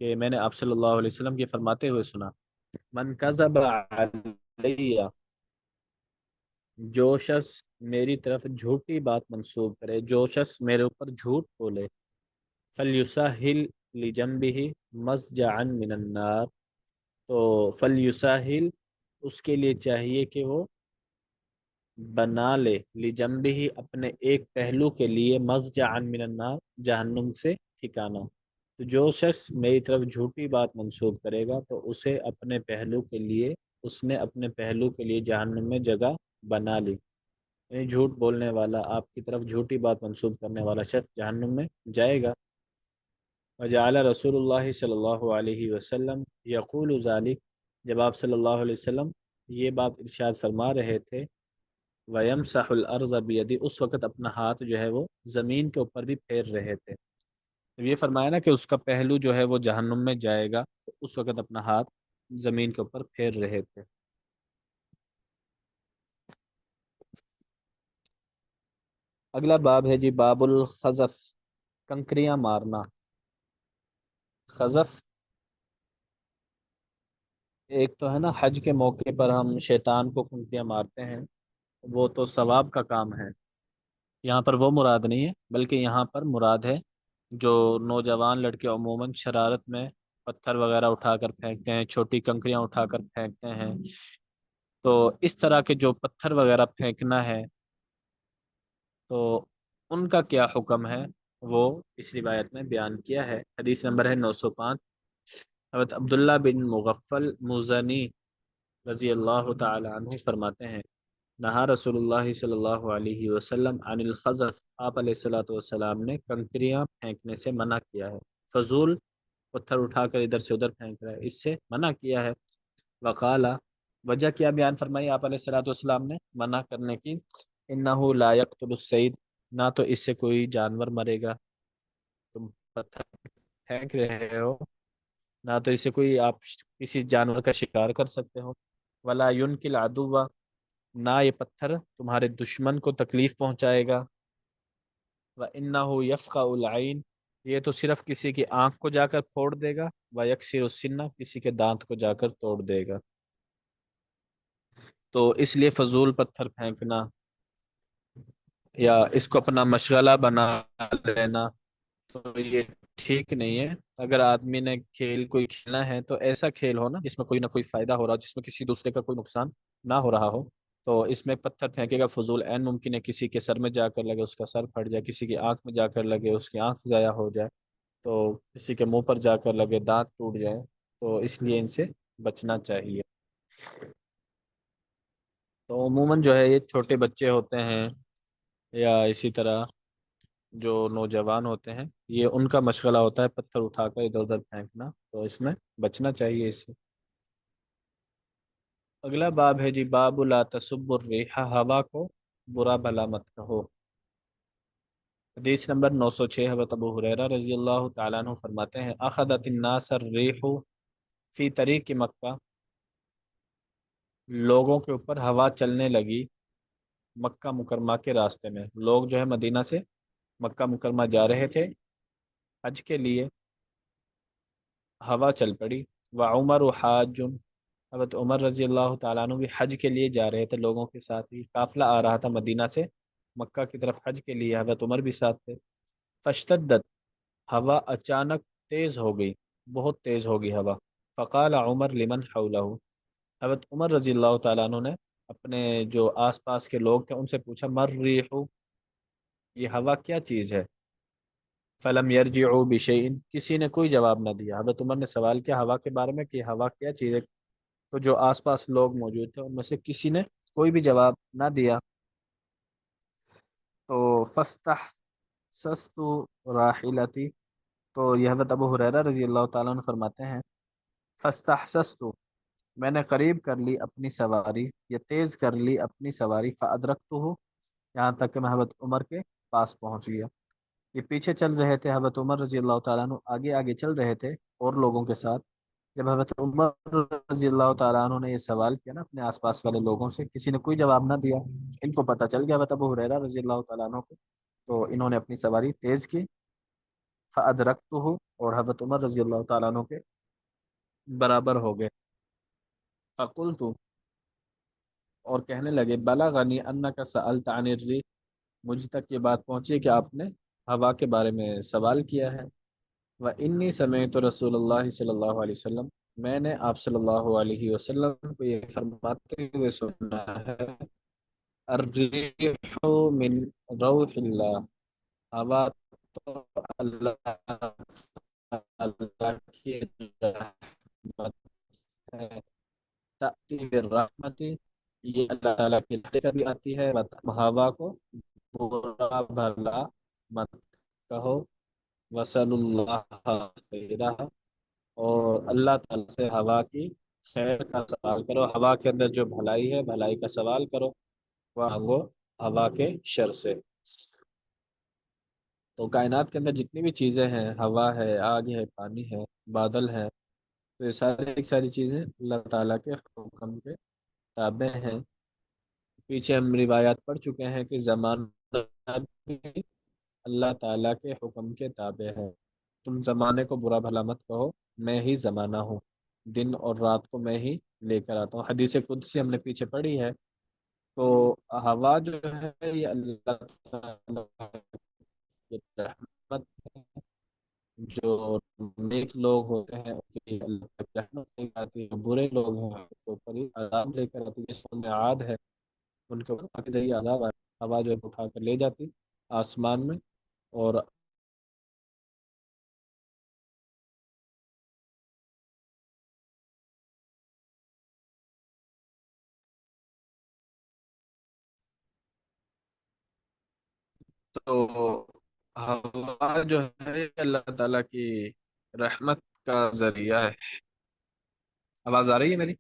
کہ میں نے آپ صلی اللہ علیہ وسلم کے فرماتے ہوئے سنا، من کذب علی، جو شخص میری طرف جھوٹی بات منسوب کرے، جو شخص میرے اوپر جھوٹ بولے، فلیساہل لجنبہ مضجعا من النار، تو فلیساہل، اس کے لیے چاہیے کہ وہ بنا لے، لجنبہ اپنے ایک پہلو کے لیے، مضجعا من النار جہنم سے ٹھکانہ، تو جو شخص میری طرف جھوٹی بات منسوب کرے گا تو اسے اپنے پہلو کے لیے، اس نے اپنے پہلو کے لیے جہنم میں جگہ بنا لی، یعنی جھوٹ بولنے والا، آپ کی طرف جھوٹی بات منسوب کرنے والا شخص جہنم میں جائے گا۔ وجعل رسول اللہ صلی اللہ علیہ وسلم یقول ذلک، جب آپ صلی اللہ علیہ وسلم یہ بات ارشاد فرما رہے تھے، وَيَمْسَحُ الْأَرْضَ بِيَدِهِ، اس وقت اپنا ہاتھ جو ہے وہ زمین کے اوپر بھی پھیر رہے تھے، جب یہ فرمایا نا کہ اس کا پہلو جو ہے وہ جہنم میں جائے گا، تو اس وقت اپنا ہاتھ زمین کے اوپر پھیر رہے تھے۔ اگلا باب ہے جی باب الخزف، کنکریاں مارنا۔ خزف ایک تو ہے نا حج کے موقع پر ہم شیطان کو کنکریاں مارتے ہیں، وہ تو ثواب کا کام ہے، یہاں پر وہ مراد نہیں ہے، بلکہ یہاں پر مراد ہے جو نوجوان لڑکے عموماً شرارت میں پتھر وغیرہ اٹھا کر پھینکتے ہیں، چھوٹی کنکریاں اٹھا کر پھینکتے ہیں، تو اس طرح کے جو پتھر وغیرہ پھینکنا ہے تو ان کا کیا حکم ہے، وہ اس روایت میں بیان کیا ہے۔ حدیث نمبر ہے 905۔ حضرت عبداللہ بن مغفل مزنی رضی اللہ تعالی عنہ فرماتے ہیں، نہا رسول اللہ صلی اللہ علیہ وسلم عن الخزف، آپ علیہ الصلوۃ والسلام نے کنکریاں پھینکنے سے منع کیا ہے، فضول پتھر اٹھا کر ادھر سے ادھر پھینک رہا ہے، اس سے منع کیا ہے۔ وقالا، وجہ کیا بیان فرمائی آپ علیہ الصلوۃ والسلام نے منع کرنے کی، انہ لا یقتل الصید، نہ تو اس سے کوئی جانور مرے گا، تم پتھر پھینک رہے ہو، نہ تو اس سے کوئی آپ کسی جانور کا شکار کر سکتے ہو، ولا ينکل عدو، نہ یہ پتھر تمہارے دشمن کو تکلیف پہنچائے گا، وَإِنَّهُ يَفْقَعُ الْعَيْنِ، یہ تو صرف کسی کی آنکھ کو جا کر پھوڑ دے گا، وَيَكْسِرُ السِّنَّ، کسی کے دانت کو جا کر توڑ دے گا، تو اس لیے فضول پتھر پھینکنا یا اس کو اپنا مشغلہ بنا لینا تو یہ ٹھیک نہیں ہے۔ اگر آدمی نے کھیل کوئی کھیلنا ہے تو ایسا کھیل ہو نا جس میں کوئی نہ کوئی فائدہ ہو رہا ہو، جس میں کسی دوسرے کا کوئی نقصان نہ ہو رہا ہو، تو اس میں پتھر پھینکے گا فضول، عین ممکن ہے کسی کے سر میں جا کر لگے اس کا سر پھٹ جائے، کسی کی آنکھ میں جا کر لگے اس کی آنکھ ضائع ہو جائے، تو کسی کے منہ پر جا کر لگے دانت ٹوٹ جائے، تو اس لیے ان سے بچنا چاہیے۔ تو عموماً جو ہے یہ چھوٹے بچے ہوتے ہیں یا اسی طرح جو نوجوان ہوتے ہیں، یہ ان کا مشغلہ ہوتا ہے پتھر اٹھا کر ادھر ادھر پھینکنا، تو اس میں بچنا چاہیے اس سے۔ اگلا باب ہے جی باب لا تسب الریح، ہوا کو برا بھلا مت کہو۔ حدیث نمبر 906، حضرت ابو ہریرہ رضی اللہ تعالیٰ عنہ فرماتے ہیں، اخذت الناس الریح فی طریق مکہ، لوگوں کے اوپر ہوا چلنے لگی مکہ مکرمہ کے راستے میں، لوگ جو ہے مدینہ سے مکہ مکرمہ جا رہے تھے حج کے لیے، ہوا چل پڑی، وعمر حاج، حضرت عمر رضی اللہ تعالیٰ عنہ بھی حج کے لیے جا رہے تھے، لوگوں کے ساتھ ہی قافلہ آ رہا تھا مدینہ سے مکہ کی طرف حج کے لیے، حضرت عمر بھی ساتھ تھے۔ فاشتدت، ہوا اچانک تیز ہو گئی، بہت تیز ہو گئی ہوا، فقال عمر لمن حولہ، حضرت عمر رضی اللہ تعالیٰ عنہ نے اپنے جو آس پاس کے لوگ تھے ان سے پوچھا، مر ریح، یہ ہوا کیا چیز ہے؟ فلم یرجعوا بشیء، کسی نے کوئی جواب نہ دیا، حضرت عمر نے سوال کیا ہوا کے بارے میں کہ ہوا کیا چیز ہے، تو جو آس پاس لوگ موجود تھے ان میں سے کسی نے کوئی بھی جواب نہ دیا، تو فستح سستو راحلتی، تو یہ حضرت ابو ہریرہ رضی اللہ تعالیٰ عنہ فرماتے ہیں فاستحسست، میں نے قریب کر لی اپنی سواری، یا تیز کر لی اپنی سواری، فادرکتہ، یہاں تک کہ میں حضرت عمر کے پاس پہنچ گیا۔ یہ پیچھے چل رہے تھے، حضرت عمر رضی اللہ تعالیٰ عنہ آگے آگے چل رہے تھے اور لوگوں کے ساتھ۔ جب حضرت عمر رضی اللہ تعالیٰ عنہ نے یہ سوال کیا نا اپنے آس پاس والے لوگوں سے، کسی نے کوئی جواب نہ دیا، ان کو پتہ چل گیا حضرت ابو ہریرہ رضی اللہ تعالیٰ عنہ کو، تو انہوں نے اپنی سواری تیز کی، فادرکتہ، اور حضرت عمر رضی اللہ تعالیٰ عنہ کے برابر ہو گئے۔ فقلت، اور کہنے لگے بلغنی انک سألت عن الريح، مجھ تک یہ بات پہنچی کہ آپ نے ہوا کے بارے میں سوال کیا ہے۔ وإنی سمعت رسول اللہ صلی اللہ علیہ وسلم، میں نے آپ صلی اللہ علیہ وسلم کو یہ فرماتے ہوئے سنا ہے، الريح من روح اللہ، ہوا تو اللہ کی رحمت ہے، تأتی بالرحمت، یہ اللہ تعالیٰ کی رحمت بھی آتی ہے، ہوا کو برا بھلا مت کہو، وصل اللہ خیرہ، اور اللہ تعالیٰ سے ہوا کی خیر کا سوال کرو، ہوا کے اندر جو بھلائی ہے بھلائی کا سوال کرو، مانگو ہوا کے شر سے۔ تو کائنات کے اندر جتنی بھی چیزیں ہیں، ہوا ہے، آگ ہے، پانی ہے، بادل ہے، تو یہ ساری چیزیں اللہ تعالیٰ کے حکم کے تابع ہیں۔ پیچھے ہم روایات پڑھ چکے ہیں کہ زمانہ بھی اللہ تعالیٰ کے حکم کے تابع ہے، تم زمانے کو برا بھلا مت کہو، میں ہی زمانہ ہوں، دن اور رات کو میں ہی لے کر آتا ہوں۔ حدیث قدسی ہم نے پیچھے پڑھی ہے۔ تو ہوا جو ہے یہ اللہ تعالیٰ کی رحمت ہے، جو نیک لوگ ہوتے ہیں ان کے لیے اللہ کی رحمت لے کر آتی ہے، برے لوگ ہیں ان کے اوپر ہی عذاب لے کر آتی ہے، جس میں عاد ہے ان کے اوپر کے ذریعے عذاب آیا، ہوا جو ہے اٹھا کر لے جاتی آسمان میں، اور تو ہوا جو ہے اللہ تعالیٰ کی رحمت کا ذریعہ ہے۔ آواز آ رہی ہے میری؟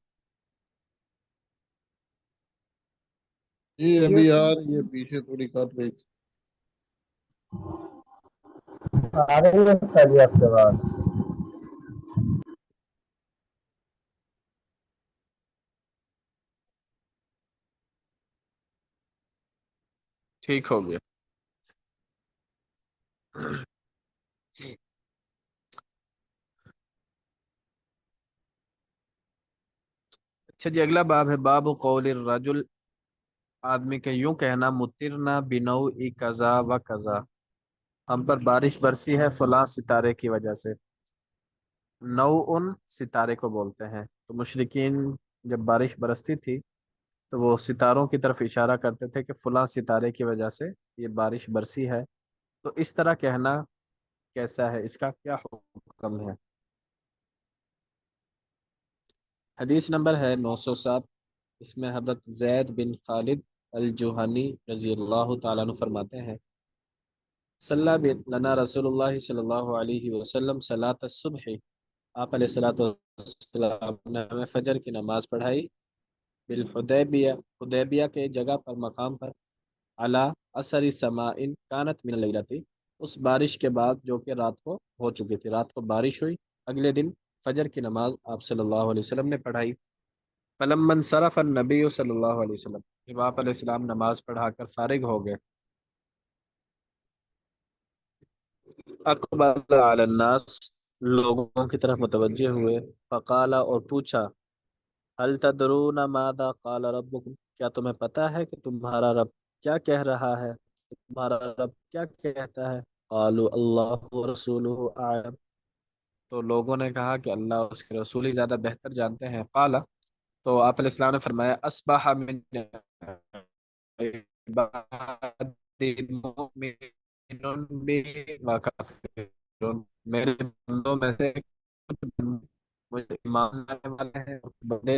جی ابھی آ رہی ہے، پیچھے تھوڑی کٹ رہی تھی۔ آ رہی ہے استاد آپ کے بعد؟ ٹھیک ہو گیا۔ اچھا جی، اگلا باب ہے باب قول الرجل، آدمی کا یوں کہنا مطرنا بنوء کذا و کذا، ہم پر بارش برسی ہے فلاں ستارے کی وجہ سے۔ نوع ستارے کو بولتے ہیں، تو مشرکین جب بارش برستی تھی تو وہ ستاروں کی طرف اشارہ کرتے تھے کہ فلاں ستارے کی وجہ سے یہ بارش برسی ہے، تو اس طرح کہنا کیسا ہے، اس کا کیا حکم ہے؟ حدیث نمبر ہے 907، اس میں حضرت زید بن خالد الجوہنی رضی اللہ تعالیٰ عنہ فرماتے ہیں صلی لنا رسول اللہ صلی اللہ علیہ وسلم صلاۃ الصبح، آپ علیہ الصلوۃ والسلام نے ہمیں فجر کی نماز پڑھائی، بالحدیبیہ، حدیبیہ کے جگہ پر، مقام پر، علی اثر سماء کانت من اللیلۃ، اس بارش کے بعد جو کہ رات کو ہو چکی تھی، رات کو بارش ہوئی، اگلے دن فجر کی نماز آپ صلی اللہ علیہ وسلم نے پڑھائی۔ فلما انصرف النبی صلی اللہ علیہ وسلم، جب آپ علیہ السلام نماز پڑھا کر فارغ ہو گئے، اقبل علی الناس، لوگوں کی طرف متوجہ ہوئے، فقال، اور پوچھا، هل تدرون ماذا قال ربکم، کیا تمہیں پتہ ہے کہ تمہارا رب کیا کہہ رہا ہے، تمہارا رب کیا کہتا ہے؟ قالوا اللہ ورسولہ اعلم، تو لوگوں نے کہا کہ اللہ اور اس کے رسول ہی زیادہ بہتر جانتے ہیں۔ قال، تو آپ علیہ السلام نے فرمایا، اصبح من عبادی مؤمن بی وکافر، میرے بندوں میں سے کچھ بندے مجھے ایمان لانے والے ہیں، کچھ بندے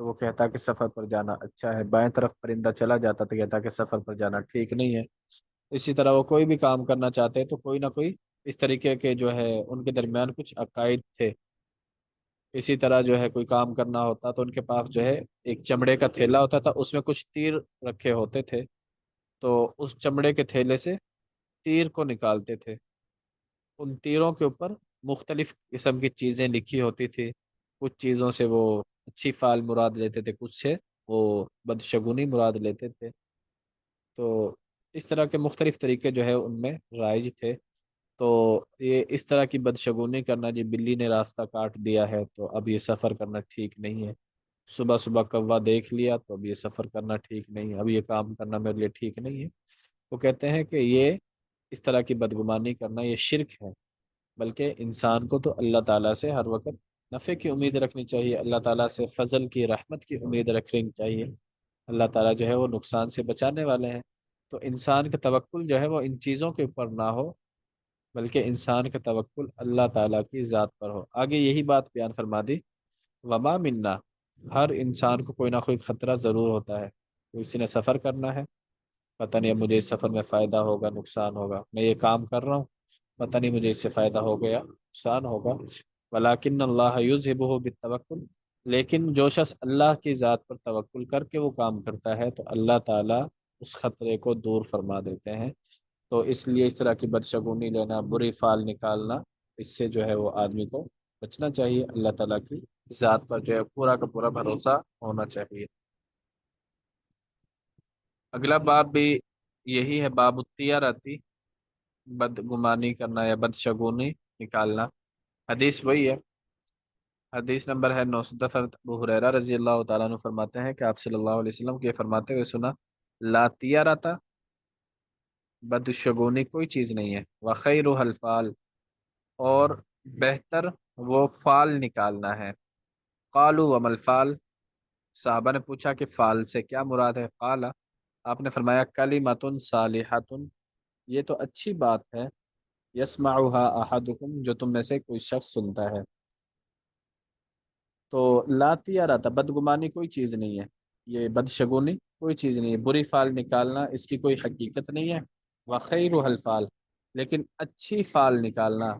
تو وہ کہتا کہ سفر پر جانا اچھا ہے، بائیں طرف پرندہ چلا جاتا تو کہتا کہ سفر پر جانا ٹھیک نہیں ہے۔ اسی طرح وہ کوئی بھی کام کرنا چاہتے تو کوئی نہ کوئی اس طریقے کے جو ہے ان کے درمیان کچھ عقائد تھے۔ اسی طرح جو ہے کوئی کام کرنا ہوتا تو ان کے پاس جو ہے ایک چمڑے کا تھیلا ہوتا تھا، اس میں کچھ تیر رکھے ہوتے تھے، تو اس چمڑے کے تھیلے سے تیر کو نکالتے تھے۔ ان تیروں کے اوپر مختلف قسم کی چیزیں لکھی ہوتی تھی، کچھ چیزوں سے وہ اچھی فعل مراد لیتے تھے، کچھ سے وہ بدشگونی مراد لیتے تھے۔ تو اس طرح کے مختلف طریقے جو ہے ان میں رائج تھے۔ تو یہ اس طرح کی بدشگونی کرنا، جی بلی نے راستہ کاٹ دیا ہے تو اب یہ سفر کرنا ٹھیک نہیں ہے، صبح صبح کوا دیکھ لیا تو اب یہ سفر کرنا ٹھیک نہیں ہے، اب یہ کام کرنا میرے لیے ٹھیک نہیں ہے۔ وہ کہتے ہیں کہ یہ اس طرح کی بدگمانی کرنا یہ شرک ہے، بلکہ انسان کو تو اللہ تعالیٰ سے ہر وقت نفع کی امید رکھنی چاہیے، اللہ تعالیٰ سے فضل کی رحمت کی امید رکھنی چاہیے۔ اللہ تعالیٰ جو ہے وہ نقصان سے بچانے والے ہیں۔ تو انسان کا توکل جو ہے وہ ان چیزوں کے اوپر نہ ہو، بلکہ انسان کا توکل اللہ تعالیٰ کی ذات پر ہو۔ آگے یہی بات بیان فرما دی، وما منا، ہر انسان کو کوئی نہ کوئی خطرہ ضرور ہوتا ہے۔ کسی نے سفر کرنا ہے، پتہ نہیں اب مجھے اس سفر میں فائدہ ہوگا نقصان ہوگا، میں یہ کام کر رہا ہوں، پتہ نہیں مجھے اس سے فائدہ ہو گیا نقصان ہوگا۔ ولیکن اللہ یذھبہ بالتوکل، لیکن جو شخص اللہ کی ذات پر توکل کر کے وہ کام کرتا ہے تو اللہ تعالیٰ اس خطرے کو دور فرما دیتے ہیں۔ تو اس لیے اس طرح کی بدشگونی لینا، بری فعل نکالنا، اس سے جو ہے وہ آدمی کو بچنا چاہیے، اللہ تعالیٰ کی ذات پر جو ہے پورا کا پورا بھروسہ ہونا چاہیے۔ اگلا باب بھی یہی ہے، باب الطیرتی، بدگمانی کرنا یا بدشگونی نکالنا۔ حدیث وہی ہے، حدیث نمبر ہے 910۔ ابو ہریرہ رضی اللہ تعالیٰ عنہ فرماتے ہیں کہ آپ صلی اللہ علیہ وسلم کے فرماتے ہوئے سنا، لا طیرۃ، بدشگونی کوئی چیز نہیں ہے، وخیرها الفال، اور بہتر وہ فال نکالنا ہے۔ قالوا وما الفال، صحابہ نے پوچھا کہ فال سے کیا مراد ہے؟ قال، آپ نے فرمایا کلمۃ صالحۃ، یہ تو اچھی بات ہے، یسمعها احدکم، جو تم میں سے کوئی شخص سنتا ہے۔ تو لا طیرۃ، بدگمانی کوئی چیز نہیں ہے، یہ بدشگونی کوئی چیز نہیں ہے، بری فال نکالنا اس کی کوئی حقیقت نہیں ہے۔ وخیرها الفال، لیکن اچھی فال نکالنا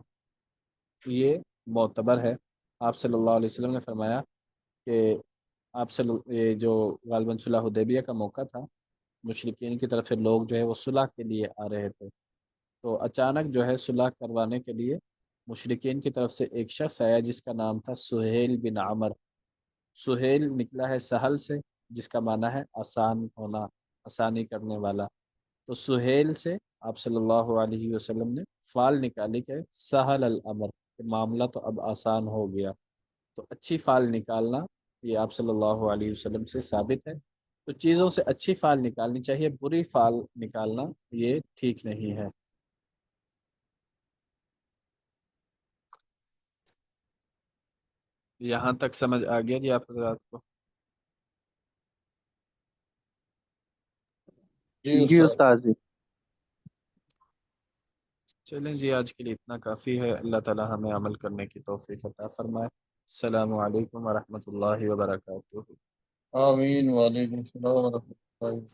یہ معتبر ہے۔ آپ صلی اللہ علیہ وسلم نے فرمایا کہ یہ جو غالباً صلح حدیبیہ کا موقع تھا، مشرکین کی طرف سے لوگ جو ہے وہ صلح کے لیے آ رہے تھے، تو اچانک جو ہے صلح کروانے کے لیے مشرکین کی طرف سے ایک شخص آیا جس کا نام تھا سہیل بن عمر۔ سہیل نکلا ہے سہل سے، جس کا معنی ہے آسان ہونا، آسانی کرنے والا۔ تو سہیل سے آپ صلی اللہ علیہ وسلم نے فال نکالی کہ سہل الامر، کہ معاملہ تو اب آسان ہو گیا۔ تو اچھی فال نکالنا یہ آپ صلی اللہ علیہ وسلم سے ثابت ہے۔ تو چیزوں سے اچھی فال نکالنی چاہیے، بری فال نکالنا یہ ٹھیک نہیں ہے۔ یہاں تک سمجھ آ گیا جی آپ حضرات کو؟ جی استاد جی۔ چلیں جی، آج کے لیے اتنا کافی ہے۔ اللہ تعالی ہمیں عمل کرنے کی توفیق عطا فرمائے۔ السلام علیکم ورحمۃ اللہ وبرکاتہ۔ آمین، وعلیکم السلام ورحمۃ اللہ۔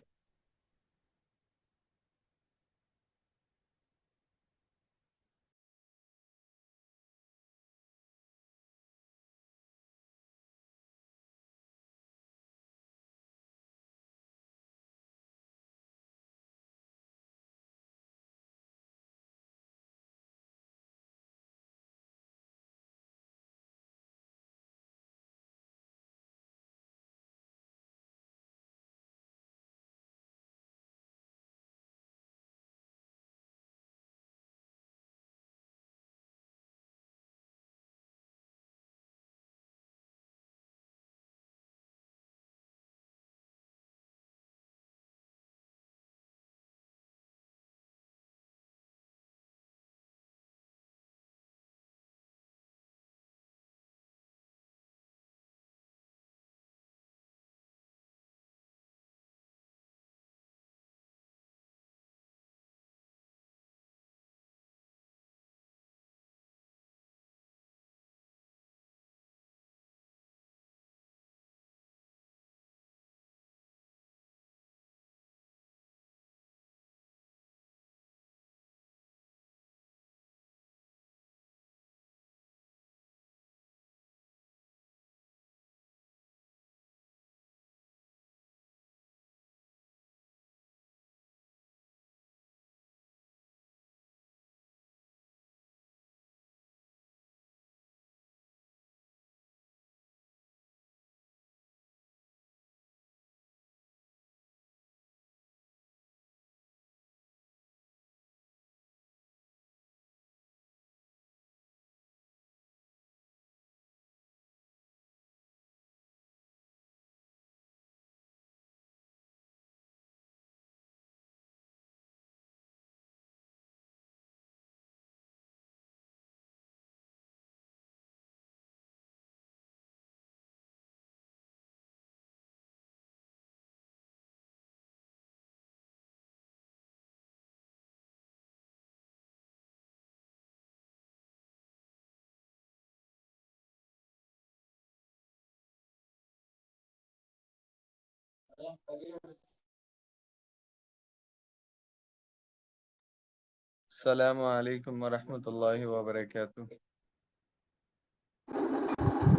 السلام علیکم ورحمۃ اللہ وبرکاتہ.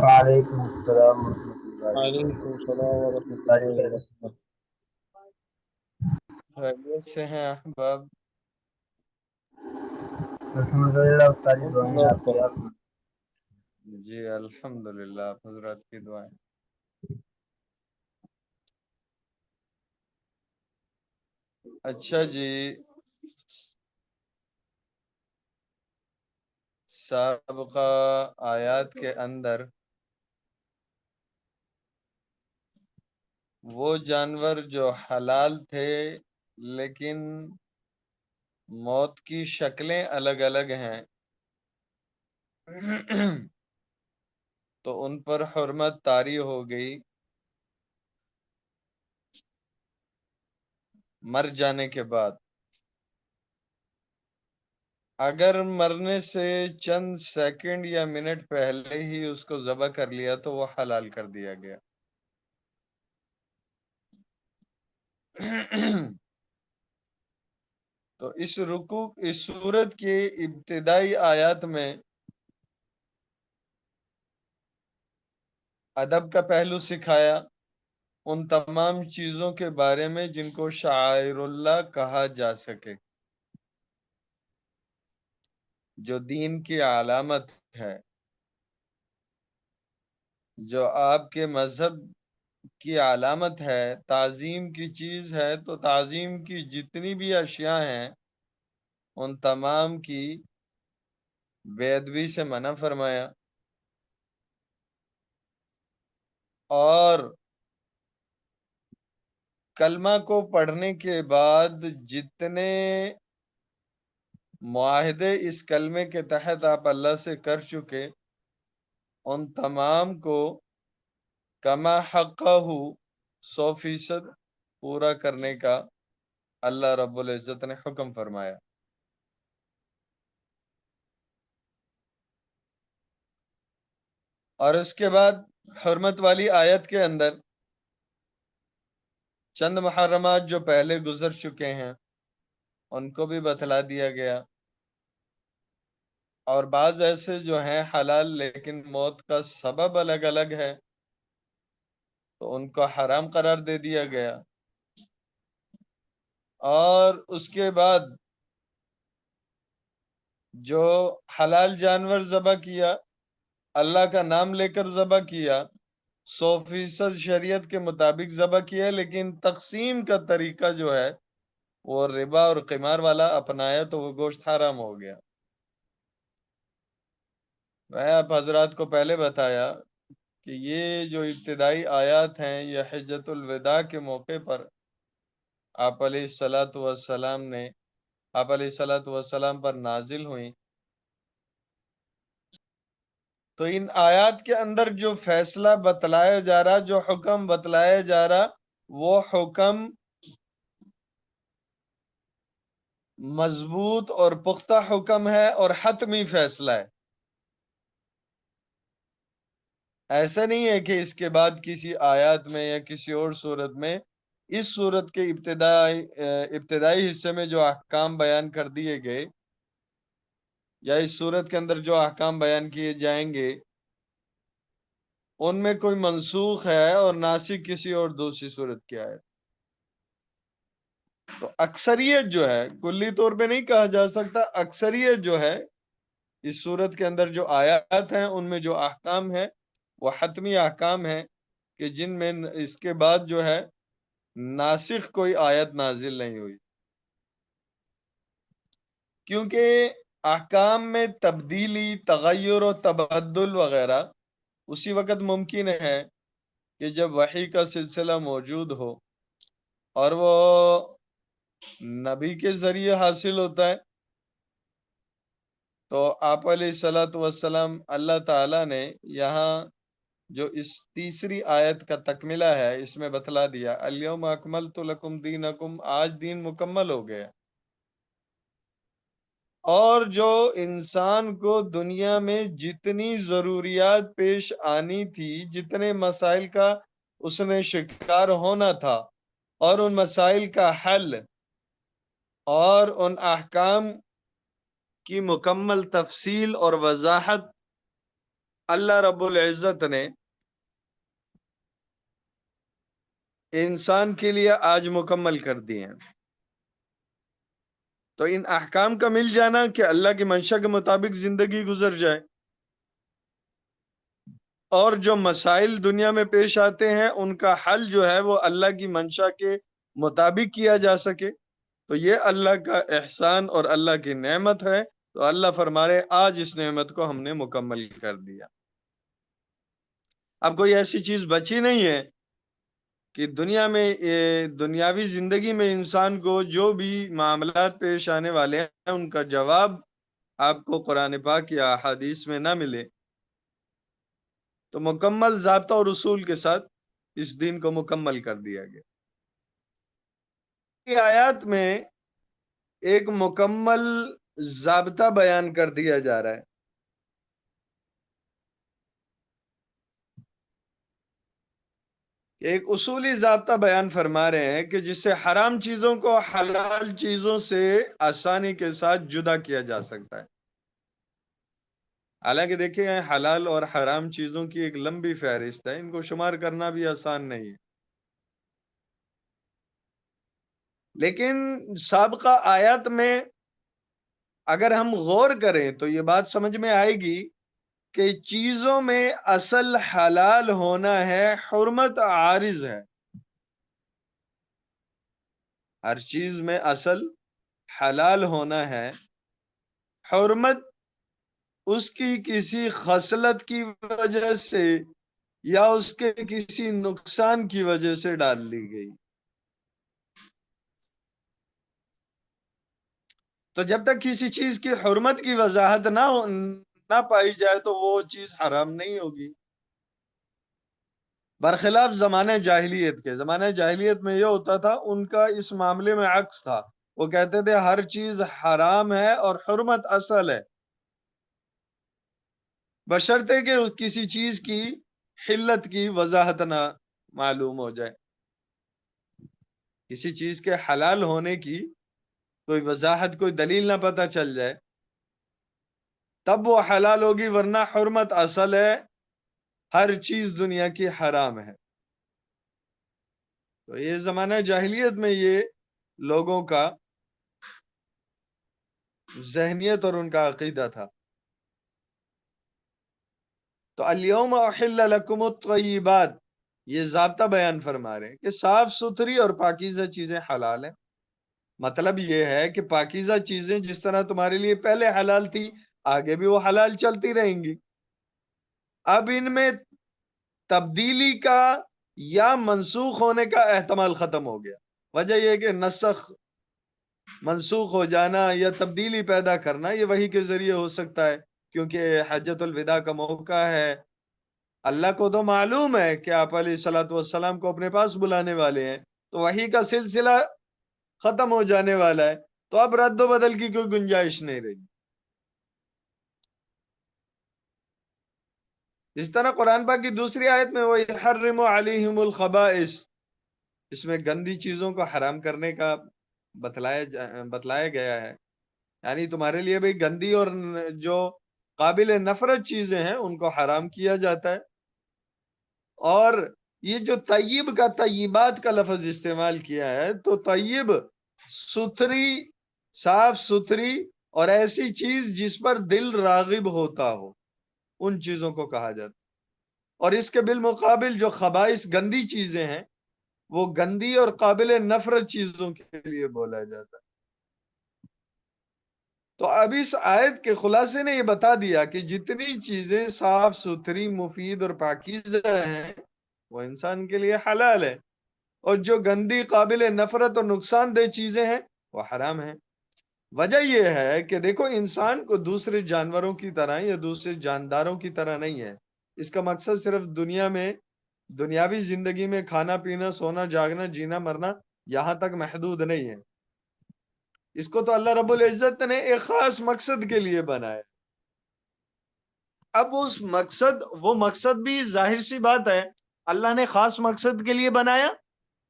وعلیکم السلام ورحمۃ اللہ وعلیکم السلام ورحمۃ اللہ وبرکاتہ. وبرکاتہ. خیریت سے ہیں احباب؟ الحمدللہ ساری دعائیں آپ کی. آپ جی الحمدللہ، آپ حضرات کی دعائیں. اچھا جی، سابقہ آیات کے اندر وہ جانور جو حلال تھے لیکن موت کی شکلیں الگ الگ ہیں تو ان پر حرمت طاری ہو گئی مر جانے کے بعد. اگر مرنے سے چند سیکنڈ یا منٹ پہلے ہی اس کو ذبح کر لیا تو وہ حلال کر دیا گیا. تو اس سورت کی ابتدائی آیات میں ادب کا پہلو سکھایا، ان تمام چیزوں کے بارے میں جن کو شعائر اللہ کہا جا سکے، جو دین کی علامت ہے، جو آپ کے مذہب کی علامت ہے، تعظیم کی چیز ہے. تو تعظیم کی جتنی بھی اشیاء ہیں ان تمام کی بے ادبی سے منع فرمایا. اور کلمہ کو پڑھنے کے بعد جتنے معاہدے اس کلمے کے تحت آپ اللہ سے کر چکے ان تمام کو کما حقہ 100% پورا کرنے کا اللہ رب العزت نے حکم فرمایا. اور اس کے بعد حرمت والی آیت کے اندر چند محرمات جو پہلے گزر چکے ہیں ان کو بھی بتلا دیا گیا، اور بعض ایسے جو ہیں حلال لیکن موت کا سبب الگ الگ ہے تو ان کو حرام قرار دے دیا گیا. اور اس کے بعد جو حلال جانور ذبح کیا، اللہ کا نام لے کر ذبح کیا، 100% شریعت کے مطابق ذبح کیا، لیکن تقسیم کا طریقہ جو ہے وہ ربا اور قمار والا اپنایا تو وہ گوشت حرام ہو گیا. میں آپ حضرات کو پہلے بتایا کہ یہ جو ابتدائی آیات ہیں یہ حجۃ الوداع کے موقع پر آپ علیہ السلام پر نازل ہوئیں. تو ان آیات کے اندر جو فیصلہ بتلایا جا رہا، جو حکم بتلایا جا رہا، وہ حکم مضبوط اور پختہ حکم ہے اور حتمی فیصلہ ہے. ایسا نہیں ہے کہ اس کے بعد کسی آیات میں یا کسی اور صورت میں اس صورت کے ابتدائی حصے میں جو احکام بیان کر دیے گئے یا اس صورت کے اندر جو احکام بیان کیے جائیں گے ان میں کوئی منسوخ ہے اور ناسخ کسی اور دوسری صورت کی آیت. تو اکثریت جو ہے، کلی طور پہ نہیں کہا جا سکتا، اکثریت جو ہے اس صورت کے اندر جو آیات ہیں ان میں جو احکام ہیں وہ حتمی احکام ہیں کہ جن میں اس کے بعد جو ہے ناسخ کوئی آیت نازل نہیں ہوئی. کیونکہ احکام میں تبدیلی، تغیر و تبدل وغیرہ اسی وقت ممکن ہے کہ جب وحی کا سلسلہ موجود ہو اور وہ نبی کے ذریعے حاصل ہوتا ہے. تو آپ علیہ السلام اللہ تعالیٰ نے یہاں جو اس تیسری آیت کا تکملہ ہے اس میں بتلا دیا، الیوم اکملت لکم دینکم، آج دین مکمل ہو گیا. اور جو انسان کو دنیا میں جتنی ضروریات پیش آنی تھی، جتنے مسائل کا اس نے شکار ہونا تھا، اور ان مسائل کا حل اور ان احکام کی مکمل تفصیل اور وضاحت اللہ رب العزت نے انسان کے لیے آج مکمل کر دی ہیں۔ تو ان احکام کا مل جانا کہ اللہ کی منشا کے مطابق زندگی گزر جائے، اور جو مسائل دنیا میں پیش آتے ہیں ان کا حل جو ہے وہ اللہ کی منشا کے مطابق کیا جا سکے، تو یہ اللہ کا احسان اور اللہ کی نعمت ہے۔ تو اللہ فرما رہے آج اس نعمت کو ہم نے مکمل کر دیا۔ اب کوئی ایسی چیز بچی نہیں ہے کہ دنیا میں دنیاوی زندگی میں انسان کو جو بھی معاملات پیش آنے والے ہیں ان کا جواب آپ کو قرآن پاک یا احادیث میں نہ ملے۔ تو مکمل ضابطہ اور اصول کے ساتھ اس دین کو مکمل کر دیا گیا۔ یہ آیات میں ایک مکمل ضابطہ بیان کر دیا جا رہا ہے۔ ایک اصولی ضابطہ بیان فرما رہے ہیں کہ جس سے حرام چیزوں کو حلال چیزوں سے آسانی کے ساتھ جدا کیا جا سکتا ہے۔ حالانکہ دیکھیں حلال اور حرام چیزوں کی ایک لمبی فہرست ہے، ان کو شمار کرنا بھی آسان نہیں ہے، لیکن سابقہ آیات میں اگر ہم غور کریں تو یہ بات سمجھ میں آئے گی کہ چیزوں میں اصل حلال ہونا ہے، حرمت عارض ہے۔ ہر چیز میں اصل حلال ہونا ہے، حرمت اس کی کسی خصلت کی وجہ سے یا اس کے کسی نقصان کی وجہ سے ڈال دی گئی۔ تو جب تک کسی چیز کی حرمت کی وضاحت نہ پائی جائے تو وہ چیز حرام نہیں ہوگی، برخلاف زمانہ جاہلیت کے۔ زمانہ جاہلیت میں یہ ہوتا تھا، ان کا اس معاملے میں عکس تھا، وہ کہتے تھے ہر چیز حرام ہے اور حرمت اصل ہے، بشرطے کہ کسی چیز کی حلت کی وضاحت نہ معلوم ہو جائے، کسی چیز کے حلال ہونے کی کوئی وضاحت، کوئی دلیل نہ پتہ چل جائے تب وہ حلال ہوگی، ورنہ حرمت اصل ہے، ہر چیز دنیا کی حرام ہے۔ تو یہ زمانہ جاہلیت میں یہ لوگوں کا ذہنیت اور ان کا عقیدہ تھا۔ تو الیوم احل لکم الطیبات، یہ ضابطہ بیان فرما رہے ہیں کہ صاف ستھری اور پاکیزہ چیزیں حلال ہیں۔ مطلب یہ ہے کہ پاکیزہ چیزیں جس طرح تمہارے لیے پہلے حلال تھی آگے بھی وہ حلال چلتی رہیں گی۔ اب ان میں تبدیلی کا یا منسوخ ہونے کا احتمال ختم ہو گیا۔ وجہ یہ کہ نسخ، منسوخ ہو جانا یا تبدیلی پیدا کرنا یہ وحی کے ذریعے ہو سکتا ہے، کیونکہ حجۃ الوداع کا موقع ہے۔ اللہ کو تو معلوم ہے کہ آپ علیہ الصلوۃ والسلام کو اپنے پاس بلانے والے ہیں، تو وحی کا سلسلہ ختم ہو جانے والا ہے، تو اب رد و بدل کی کوئی گنجائش نہیں رہی۔ اس طرح قرآن پاک کی دوسری آیت میں وَيُحَرِّمُ عَلَيْهِمُ الْخَبَائِثَ، اس میں گندی چیزوں کو حرام کرنے کا بتلایا گیا ہے، یعنی تمہارے لیے بھی گندی اور جو قابل نفرت چیزیں ہیں ان کو حرام کیا جاتا ہے۔ اور یہ جو طیب کا طیبات کا لفظ استعمال کیا ہے، تو طیب ستھری، صاف ستھری اور ایسی چیز جس پر دل راغب ہوتا ہو، ان چیزوں کو کہا جاتا ہے۔ اور اس کے بالمقابل جو خبائث گندی چیزیں ہیں وہ گندی اور قابل نفرت چیزوں کے لیے بولا جاتا ہے۔ تو اب اس آیت کے خلاصے نے یہ بتا دیا کہ جتنی چیزیں صاف ستھری، مفید اور پاکیزہ ہیں وہ انسان کے لیے حلال ہے، اور جو گندی، قابل نفرت اور نقصان دہ چیزیں ہیں وہ حرام ہیں۔ وجہ یہ ہے کہ دیکھو انسان کو دوسرے جانوروں کی طرح یا دوسرے جانداروں کی طرح نہیں ہے۔ اس کا مقصد صرف دنیا میں، دنیاوی زندگی میں کھانا پینا، سونا جاگنا، جینا مرنا یہاں تک محدود نہیں ہے۔ اس کو تو اللہ رب العزت نے ایک خاص مقصد کے لیے بنایا۔ اب اس مقصد، وہ مقصد بھی ظاہر سی بات ہے اللہ نے خاص مقصد کے لیے بنایا،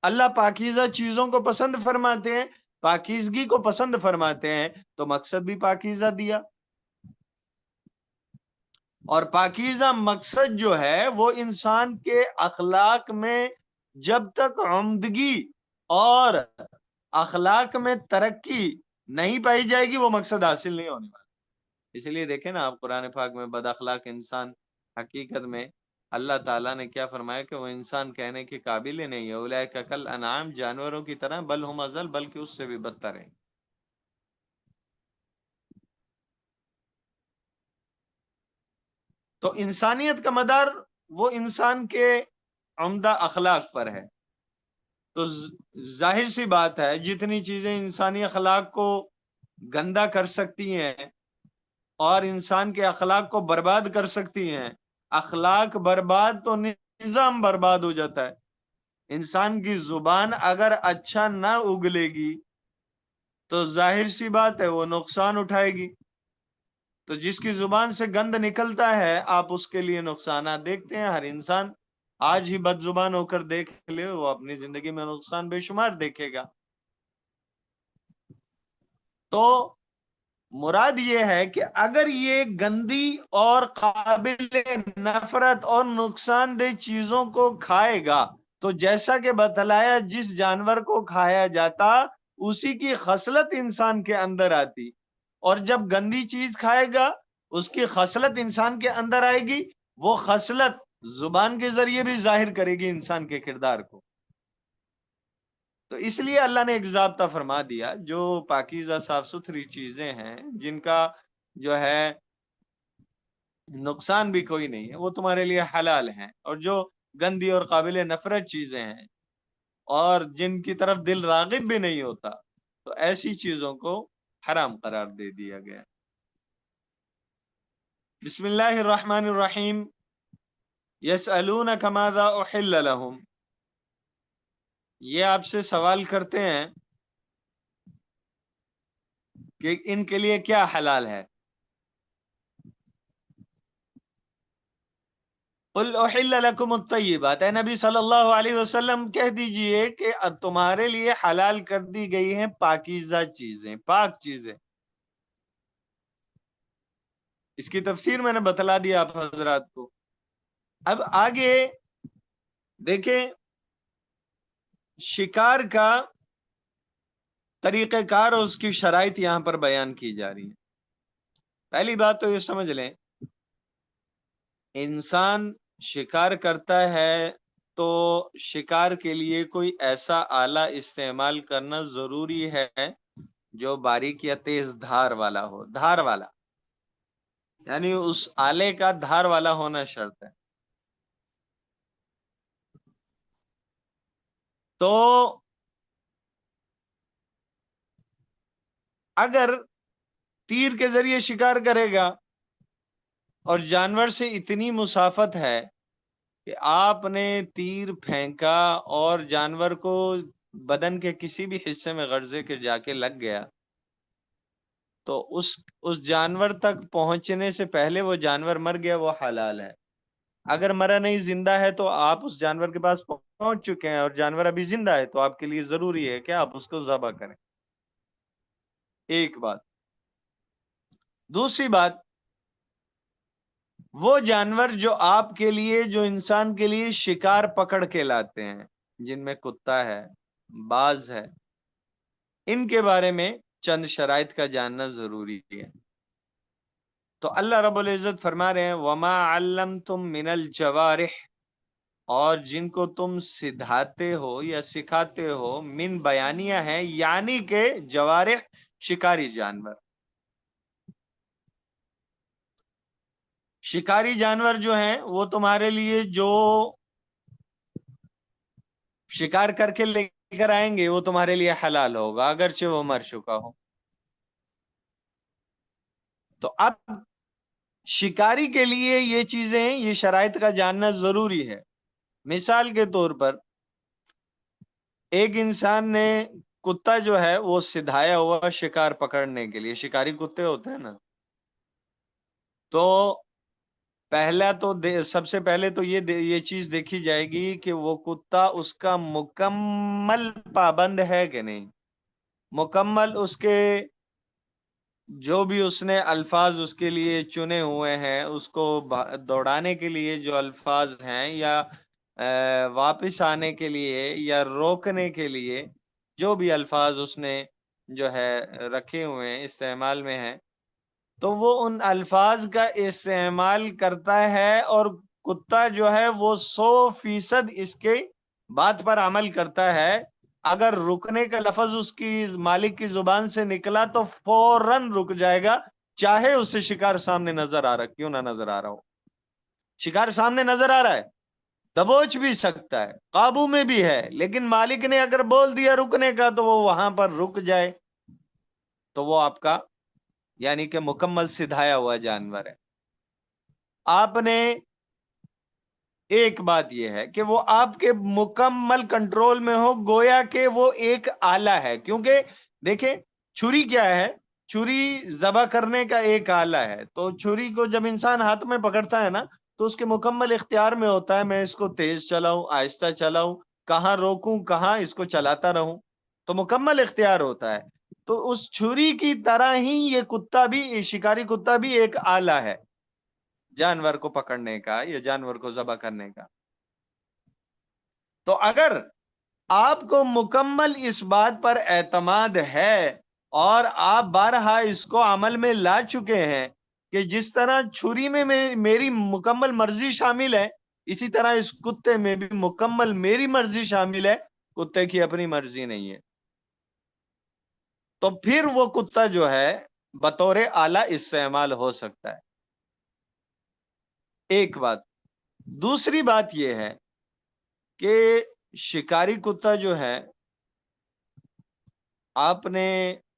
اللہ پاکیزہ چیزوں کو پسند فرماتے ہیں، پاکیزگی کو پسند فرماتے ہیں، تو مقصد بھی پاکیزہ دیا۔ اور پاکیزہ مقصد جو ہے وہ انسان کے اخلاق میں جب تک عمدگی اور اخلاق میں ترقی نہیں پائی جائے گی وہ مقصد حاصل نہیں ہونے والا۔ اس لیے دیکھیں نا آپ قرآن پاک میں بد اخلاق انسان حقیقت میں اللہ تعالیٰ نے کیا فرمایا کہ وہ انسان کہنے کے قابل ہی نہیں ہے، اولئک کل انعام، جانوروں کی طرح، بل ہم اضل، بلکہ اس سے بھی بدتر ہیں۔ تو انسانیت کا مدار وہ انسان کے عمدہ اخلاق پر ہے۔ تو ظاہر سی بات ہے جتنی چیزیں انسانی اخلاق کو گندا کر سکتی ہیں اور انسان کے اخلاق کو برباد کر سکتی ہیں، اخلاق برباد تو نظام برباد ہو جاتا ہے۔ انسان کی زبان اگر اچھا نہ اگلے گی تو ظاہر سی بات ہے وہ نقصان اٹھائے گی۔ تو جس کی زبان سے گند نکلتا ہے آپ اس کے لیے نقصانات دیکھتے ہیں۔ ہر انسان آج ہی بد زبان ہو کر دیکھ لے، وہ اپنی زندگی میں نقصان بے شمار دیکھے گا۔ تو مراد یہ ہے کہ اگر یہ گندی اور قابل نفرت اور نقصان دہ چیزوں کو کھائے گا تو جیسا کہ بتلایا جس جانور کو کھایا جاتا اسی کی خصلت انسان کے اندر آتی، اور جب گندی چیز کھائے گا اس کی خصلت انسان کے اندر آئے گی، وہ خصلت زبان کے ذریعے بھی ظاہر کرے گی انسان کے کردار کو۔ تو اس لیے اللہ نے ایک ضابطہ فرما دیا، جو پاکیزہ صاف ستھری چیزیں ہیں جن کا جو ہے نقصان بھی کوئی نہیں ہے وہ تمہارے لیے حلال ہیں، اور جو گندی اور قابل نفرت چیزیں ہیں اور جن کی طرف دل راغب بھی نہیں ہوتا تو ایسی چیزوں کو حرام قرار دے دیا گیا۔ بسم اللہ الرحمن الرحیم۔ یسألونک ماذا احل لہم، یہ آپ سے سوال کرتے ہیں کہ ان کے لیے کیا حلال ہے۔ قل احل لکم الطیبات، اے نبی صلی اللہ علیہ وسلم کہہ دیجئے کہ اب تمہارے لیے حلال کر دی گئی ہیں پاکیزہ چیزیں، پاک چیزیں۔ اس کی تفسیر میں نے بتلا دیا آپ حضرات کو۔ اب آگے دیکھیں شکار کا طریقہ کار اور اس کی شرائط یہاں پر بیان کی جا رہی ہے۔ پہلی بات تو یہ سمجھ لیں، انسان شکار کرتا ہے تو شکار کے لیے کوئی ایسا آلہ استعمال کرنا ضروری ہے جو باریک یا تیز دھار والا ہو، دھار والا، یعنی اس آلے کا دھار والا ہونا شرط ہے۔ تو اگر تیر کے ذریعے شکار کرے گا اور جانور سے اتنی مسافت ہے کہ آپ نے تیر پھینکا اور جانور کو بدن کے کسی بھی حصے میں غرضے کے جا کے لگ گیا تو اس جانور تک پہنچنے سے پہلے وہ جانور مر گیا، وہ حلال ہے۔ اگر مرا نہیں زندہ ہے تو آپ اس جانور کے پاس پہنچ چکے ہیں اور جانور ابھی زندہ ہے تو آپ کے لیے ضروری ہے کہ آپ اس کو ذبح کریں۔ ایک بات۔ دوسری بات، وہ جانور جو آپ کے لیے، جو انسان کے لیے شکار پکڑ کے لاتے ہیں، جن میں کتا ہے، باز ہے، ان کے بارے میں چند شرائط کا جاننا ضروری ہے۔ تو اللہ رب العزت فرما رہے ہیں وَمَا عَلَّمْتُم مِّنَ الْجَوَارِحِ، اور جن کو تم سدھاتے ہو یا سکھاتے ہو، من بیانیہ ہے یعنی کہ جوارح شکاری جانور۔ شکاری جانور جو ہیں وہ تمہارے لیے جو شکار کر کے لے کر آئیں گے وہ تمہارے لیے حلال ہوگا اگرچہ وہ مر چکا ہو۔ تو اب شکاری کے لیے یہ چیزیں، یہ شرائط کا جاننا ضروری ہے۔ مثال کے طور پر ایک انسان نے کتا جو ہے وہ سدھایا ہوا شکار پکڑنے کے لیے، شکاری کتے ہوتے ہیں نا، تو پہلا تو سب سے پہلے تو یہ چیز دیکھی جائے گی کہ وہ کتا اس کا مکمل پابند ہے کہ نہیں، مکمل اس کے جو بھی اس نے الفاظ اس کے لیے چنے ہوئے ہیں، اس کو دوڑانے کے لیے جو الفاظ ہیں، یا واپس آنے کے لیے یا روکنے کے لیے جو بھی الفاظ اس نے جو ہے رکھے ہوئے ہیں، استعمال میں ہیں، تو وہ ان الفاظ کا استعمال کرتا ہے، اور کتا جو ہے وہ 100% اس کے بات پر عمل کرتا ہے۔ اگر رکنے کا لفظ اس کی مالک کی زبان سے نکلا تو فوراً رک جائے گا، چاہے اسے شکار سامنے نظر آ رہا کیوں نہ نظر آ رہا ہو۔ شکار سامنے نظر آ رہا ہے، دبوچ بھی سکتا ہے، قابو میں بھی ہے، لیکن مالک نے اگر بول دیا رکنے کا تو وہ وہاں پر رک جائے، تو وہ آپ کا یعنی کہ مکمل سدھایا ہوا جانور ہے۔ آپ نے ایک بات یہ ہے کہ وہ آپ کے مکمل کنٹرول میں ہو، گویا کہ وہ ایک آلہ ہے، کیونکہ دیکھیں چھری کیا ہے، چھری ذبح کرنے کا ایک آلہ ہے، تو چھری کو جب انسان ہاتھ میں پکڑتا ہے نا تو اس کے مکمل اختیار میں ہوتا ہے، میں اس کو تیز چلاؤں آہستہ چلاؤں، کہاں روکوں کہاں اس کو چلاتا رہوں، تو مکمل اختیار ہوتا ہے۔ تو اس چھری کی طرح ہی یہ کتا بھی، شکاری کتا بھی ایک آلہ ہے جانور کو پکڑنے کا یا جانور کو ذبح کرنے کا۔ تو اگر آپ کو مکمل اس بات پر اعتماد ہے اور آپ بارہا اس کو عمل میں لا چکے ہیں کہ جس طرح چھری میں میری مکمل مرضی شامل ہے، اسی طرح اس کتے میں بھی مکمل میری مرضی شامل ہے، کتے کی اپنی مرضی نہیں ہے، تو پھر وہ کتا جو ہے بطور آلہ استعمال ہو سکتا ہے۔ ایک بات۔ دوسری بات یہ ہے کہ شکاری کتا جو ہے، آپ نے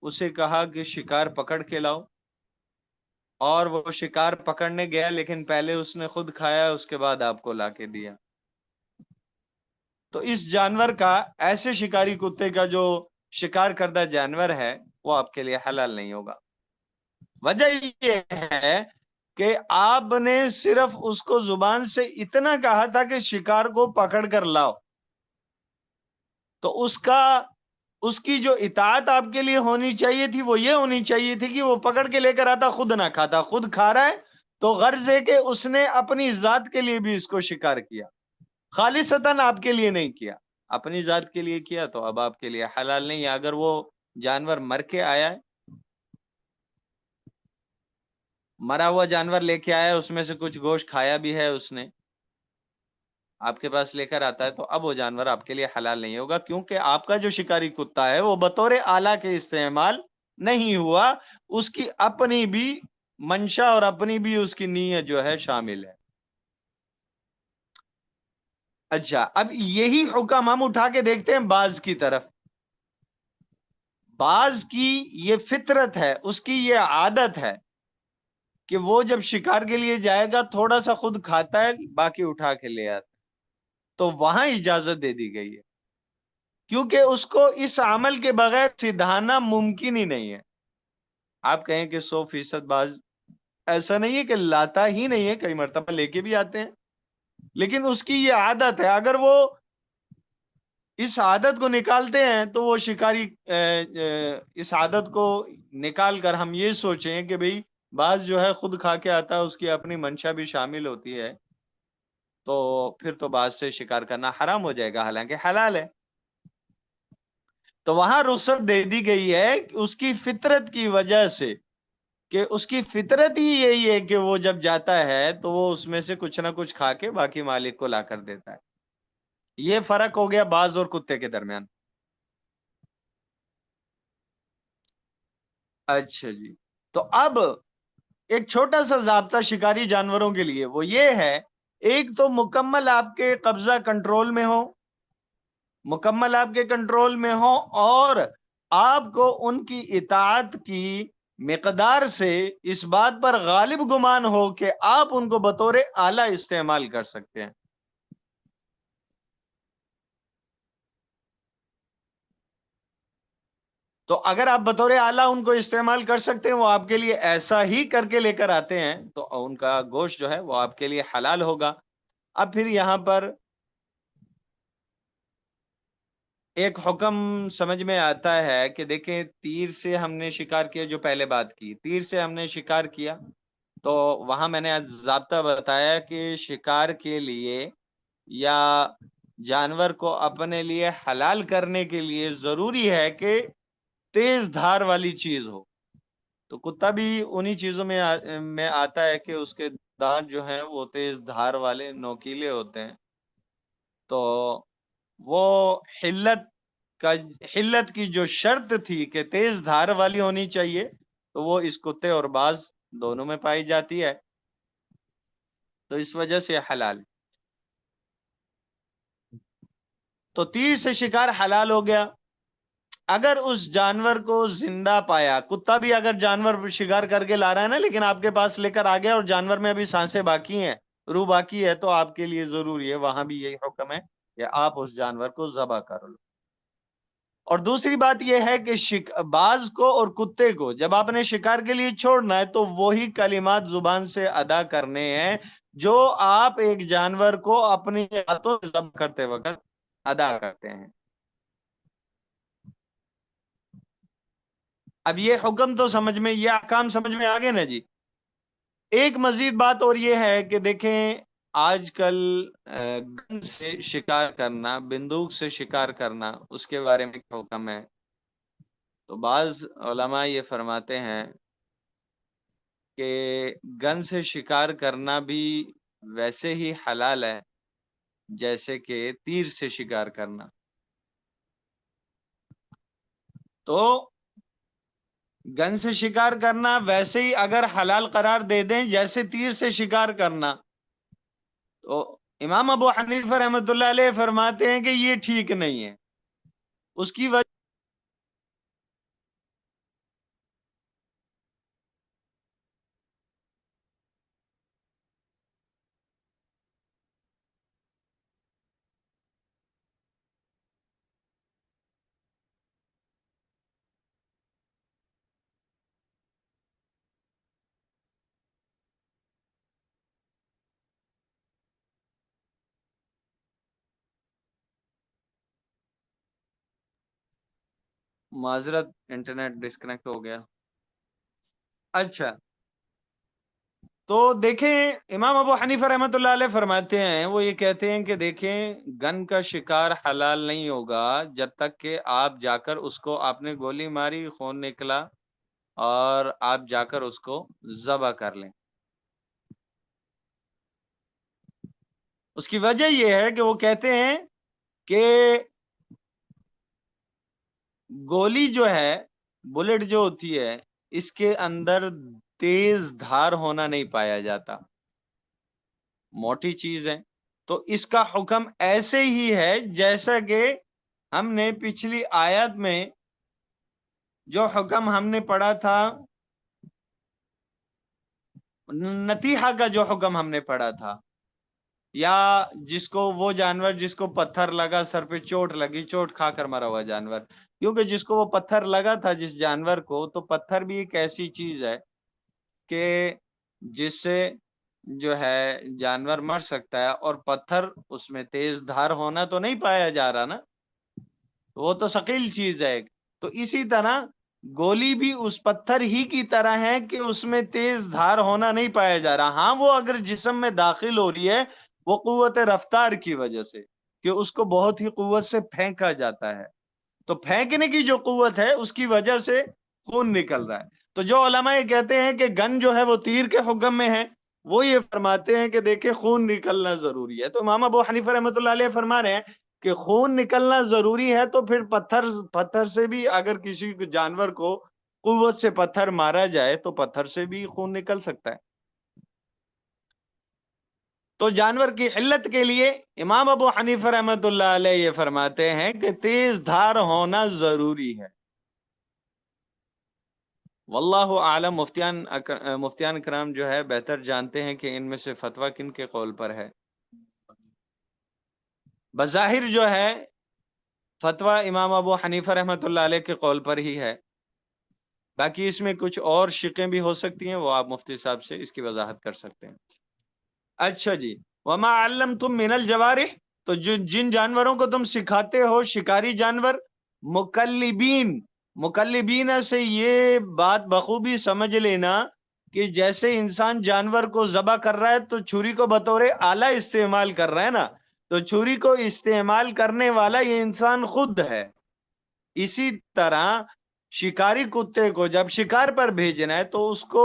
اسے کہا کہ شکار پکڑ کے لاؤ، اور وہ شکار پکڑنے گیا لیکن پہلے اس نے خود کھایا، اس کے بعد آپ کو لا کے دیا، تو اس جانور کا، ایسے شکاری کتے کا جو شکار کردہ جانور ہے، وہ آپ کے لیے حلال نہیں ہوگا۔ وجہ یہ ہے کہ آپ نے صرف اس کو زبان سے اتنا کہا تھا کہ شکار کو پکڑ کر لاؤ، تو اس کی جو اطاعت آپ کے لیے ہونی چاہیے تھی وہ یہ ہونی چاہیے تھی کہ وہ پکڑ کے لے کر آتا، خود نہ کھاتا، خود کھا رہا ہے تو غرض ہے کہ اس نے اپنی ذات کے لیے بھی اس کو شکار کیا، خالصتاً آپ کے لیے نہیں کیا، اپنی ذات کے لیے کیا، تو اب آپ کے لیے حلال نہیں ہے۔ اگر وہ جانور مر کے آیا ہے، مرا ہوا جانور لے کے آیا، اس میں سے کچھ گوشت کھایا بھی ہے اس نے، آپ کے پاس لے کر آتا ہے، تو اب وہ جانور آپ کے لیے حلال نہیں ہوگا، کیونکہ آپ کا جو شکاری کتا ہے وہ بطور آلہ کے استعمال نہیں ہوا، اس کی اپنی بھی منشا اور اپنی بھی اس کی نیت جو ہے شامل ہے۔ اچھا، اب یہی حکم ہم اٹھا کے دیکھتے ہیں باز کی طرف۔ باز کی یہ فطرت ہے، اس کی یہ عادت ہے کہ وہ جب شکار کے لیے جائے گا تھوڑا سا خود کھاتا ہے، باقی اٹھا کے لے آتا ہے، تو وہاں اجازت دے دی گئی ہے، کیونکہ اس کو اس عمل کے بغیر سدھانا ممکن ہی نہیں ہے۔ آپ کہیں کہ 100% باز ایسا نہیں ہے کہ لاتا ہی نہیں ہے، کئی مرتبہ لے کے بھی آتے ہیں، لیکن اس کی یہ عادت ہے، اگر وہ اس عادت کو نکالتے ہیں تو وہ شکاری اس عادت کو نکال کر ہم یہ سوچیں کہ بھئی باز جو ہے خود کھا کے آتا ہے، اس کی اپنی منشا بھی شامل ہوتی ہے، تو پھر تو باز سے شکار کرنا حرام ہو جائے گا، حالانکہ حلال ہے۔ تو وہاں رخصت دے دی گئی ہے اس کی فطرت کی وجہ سے، کہ اس کی فطرت ہی یہی ہے کہ وہ جب جاتا ہے تو وہ اس میں سے کچھ نہ کچھ کھا کے باقی مالک کو لا کر دیتا ہے۔ یہ فرق ہو گیا باز اور کتے کے درمیان۔ اچھا جی، تو اب ایک چھوٹا سا ضابطہ شکاری جانوروں کے لیے، وہ یہ ہے، ایک تو مکمل آپ کے قبضہ کنٹرول میں ہو، مکمل آپ کے کنٹرول میں ہو، اور آپ کو ان کی اطاعت کی مقدار سے اس بات پر غالب گمان ہو کہ آپ ان کو بطور آلہ استعمال کر سکتے ہیں۔ تو اگر آپ بطور اعلیٰ ان کو استعمال کر سکتے ہیں، وہ آپ کے لیے ایسا ہی کر کے لے کر آتے ہیں، تو ان کا گوشت جو ہے وہ آپ کے لیے حلال ہوگا۔ اب پھر یہاں پر ایک حکم سمجھ میں آتا ہے کہ دیکھیں، تیر سے ہم نے شکار کیا، جو پہلے بات کی، تیر سے ہم نے شکار کیا، تو وہاں میں نے آج ضابطہ بتایا کہ شکار کے لیے یا جانور کو اپنے لیے حلال کرنے کے لیے ضروری ہے کہ تیز دھار والی چیز ہو۔ تو کتا بھی انہی چیزوں میں آتا ہے کہ اس کے دانت جو ہیں وہ تیز دھار والے نوکیلے ہوتے ہیں، تو وہ حلت کی جو شرط تھی کہ تیز دھار والی ہونی چاہیے، تو وہ اس کتے اور باز دونوں میں پائی جاتی ہے، تو اس وجہ سے حلال۔ تو تیر سے شکار حلال ہو گیا۔ اگر اس جانور کو زندہ پایا، کتا بھی اگر جانور شکار کر کے لا رہا ہے نا، لیکن آپ کے پاس لے کر آ گیا اور جانور میں ابھی سانسیں باقی ہیں، روح باقی ہے، تو آپ کے لیے ضروری ہے، وہاں بھی یہی حکم ہے کہ آپ اس جانور کو ذبح کر لو۔ اور دوسری بات یہ ہے کہ باز کو اور کتے کو جب آپ نے شکار کے لیے چھوڑنا ہے تو وہی کلمات زبان سے ادا کرنے ہیں جو آپ ایک جانور کو اپنی ہاتھوں سے ذبح کرتے وقت ادا کرتے ہیں۔ اب یہ حکم تو سمجھ میں، یہ احکام سمجھ میں آگے نا جی۔ ایک مزید بات اور یہ ہے کہ دیکھیں، آج کل گن سے شکار کرنا، بندوق سے شکار کرنا، اس کے بارے میں کیا حکم ہے؟ تو بعض علماء یہ فرماتے ہیں کہ گن سے شکار کرنا بھی ویسے ہی حلال ہے جیسے کہ تیر سے شکار کرنا۔ تو گن سے شکار کرنا ویسے ہی اگر حلال قرار دے دیں جیسے تیر سے شکار کرنا، تو امام ابو حنیفہ رحمۃ اللہ علیہ فرماتے ہیں کہ یہ ٹھیک نہیں ہے۔ اس کی وجہ معذرت، انٹرنیٹ ڈسکنیکٹ ہو گیا۔ اچھا، تو دیکھیں، امام ابو حنیفہ رحمۃ اللہ علیہ فرماتے ہیں، وہ یہ کہتے ہیں کہ دیکھیں، گن کا شکار حلال نہیں ہوگا جب تک کہ آپ جا کر اس کو، آپ نے گولی ماری، خون نکلا اور آپ جا کر اس کو ذبح کر لیں۔ اس کی وجہ یہ ہے کہ وہ کہتے ہیں کہ گولی جو ہے، بلٹ جو ہوتی ہے، اس کے اندر تیز دھار ہونا نہیں پایا جاتا، موٹی چیز ہے، تو اس کا حکم ایسے ہی ہے جیسا کہ ہم نے پچھلی آیت میں جو حکم ہم نے پڑھا تھا، نتیحہ کا جو حکم ہم نے پڑھا تھا، یا جس کو، وہ جانور جس کو پتھر لگا، سر پہ چوٹ لگی، چوٹ کھا کر مرا ہوا جانور، کیونکہ جس کو وہ پتھر لگا تھا، جس جانور کو، تو پتھر بھی ایک ایسی چیز ہے کہ جس سے جو ہے جانور مر سکتا ہے، اور پتھر اس میں تیز دھار ہونا تو نہیں پایا جا رہا نا، وہ تو ثقیل چیز ہے۔ تو اسی طرح گولی بھی اس پتھر ہی کی طرح ہے کہ اس میں تیز دھار ہونا نہیں پایا جا رہا۔ ہاں، وہ اگر جسم میں داخل ہو رہی ہے وہ قوت رفتار کی وجہ سے، کہ اس کو بہت ہی قوت سے پھینکا جاتا ہے، تو پھینکنے کی جو قوت ہے اس کی وجہ سے خون نکل رہا ہے۔ تو جو علماء یہ کہتے ہیں کہ گن جو ہے وہ تیر کے حکم میں ہے، وہ یہ فرماتے ہیں کہ دیکھیں، خون نکلنا ضروری ہے۔ تو امام ابو حنیفہ رحمۃ اللہ علیہ فرما رہے ہیں کہ خون نکلنا ضروری ہے، تو پھر پتھر سے بھی اگر کسی جانور کو قوت سے پتھر مارا جائے تو پتھر سے بھی خون نکل سکتا ہے۔ تو جانور کی حلت کے لیے امام ابو حنیفہ رحمۃ اللہ علیہ یہ فرماتے ہیں کہ تیز دھار ہونا ضروری ہے۔ واللہ عالم، مفتیان کرام جو ہے بہتر جانتے ہیں کہ ان میں سے فتویٰ کن کے قول پر ہے۔ بظاہر جو ہے فتویٰ امام ابو حنیفہ رحمۃ اللہ علیہ کے قول پر ہی ہے، باقی اس میں کچھ اور شقیں بھی ہو سکتی ہیں، وہ آپ مفتی صاحب سے اس کی وضاحت کر سکتے ہیں۔ اچھا جی، وما علمتم من الجوارح، تو جن جانوروں کو تم سکھاتے ہو، شکاری جانور، مکلبین، مکلبین سے یہ بات بخوبی سمجھ لینا کہ جیسے انسان جانور کو ذبح کر رہا ہے تو چھری کو بطور آلہ استعمال کر رہا ہے نا، تو چھری کو استعمال کرنے والا یہ انسان خود ہے۔ اسی طرح شکاری کتے کو جب شکار پر بھیجنا ہے تو اس کو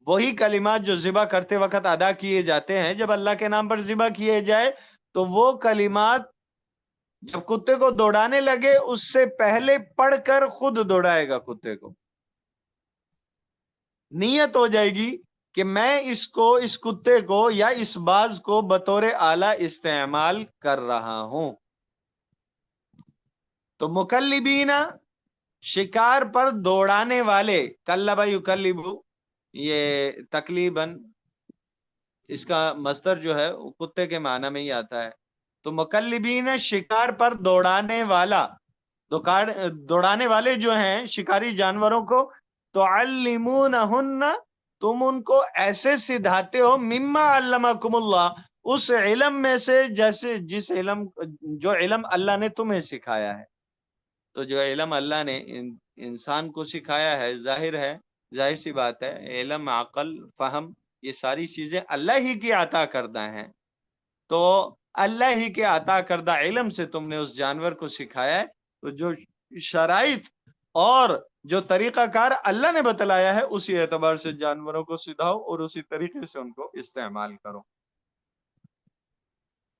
وہی کلمات جو ذبح کرتے وقت ادا کیے جاتے ہیں، جب اللہ کے نام پر ذبح کیے جائے تو وہ کلمات جب کتے کو دوڑانے لگے اس سے پہلے پڑھ کر خود دوڑائے گا کتے کو۔ نیت ہو جائے گی کہ میں اس کتے کو یا اس باز کو بطور آلہ استعمال کر رہا ہوں۔ تو مکلبین، شکار پر دوڑانے والے، کلبا یکلبو، یہ تقلیباً اس کا مصدر جو ہے وہ کتے کے معنی میں ہی آتا ہے۔ تو مکلبین، شکار پر دوڑانے والا، دوڑانے والے جو ہیں شکاری جانوروں کو، تعلمونہن، تم ان کو ایسے سکھاتے ہو، مما علمکم اللہ، اس علم میں سے جیسے جو علم اللہ نے تمہیں سکھایا ہے۔ تو جو علم اللہ نے انسان کو سکھایا ہے، ظاہر سی بات ہے، علم، عقل، فہم، یہ ساری چیزیں اللہ ہی کی عطا کردہ ہیں۔ تو اللہ ہی کے عطا کردہ علم سے تم نے اس جانور کو سکھایا ہے، تو جو شرائط اور جو طریقہ کار اللہ نے بتلایا ہے اسی اعتبار سے جانوروں کو سکھاؤ اور اسی طریقے سے ان کو استعمال کرو۔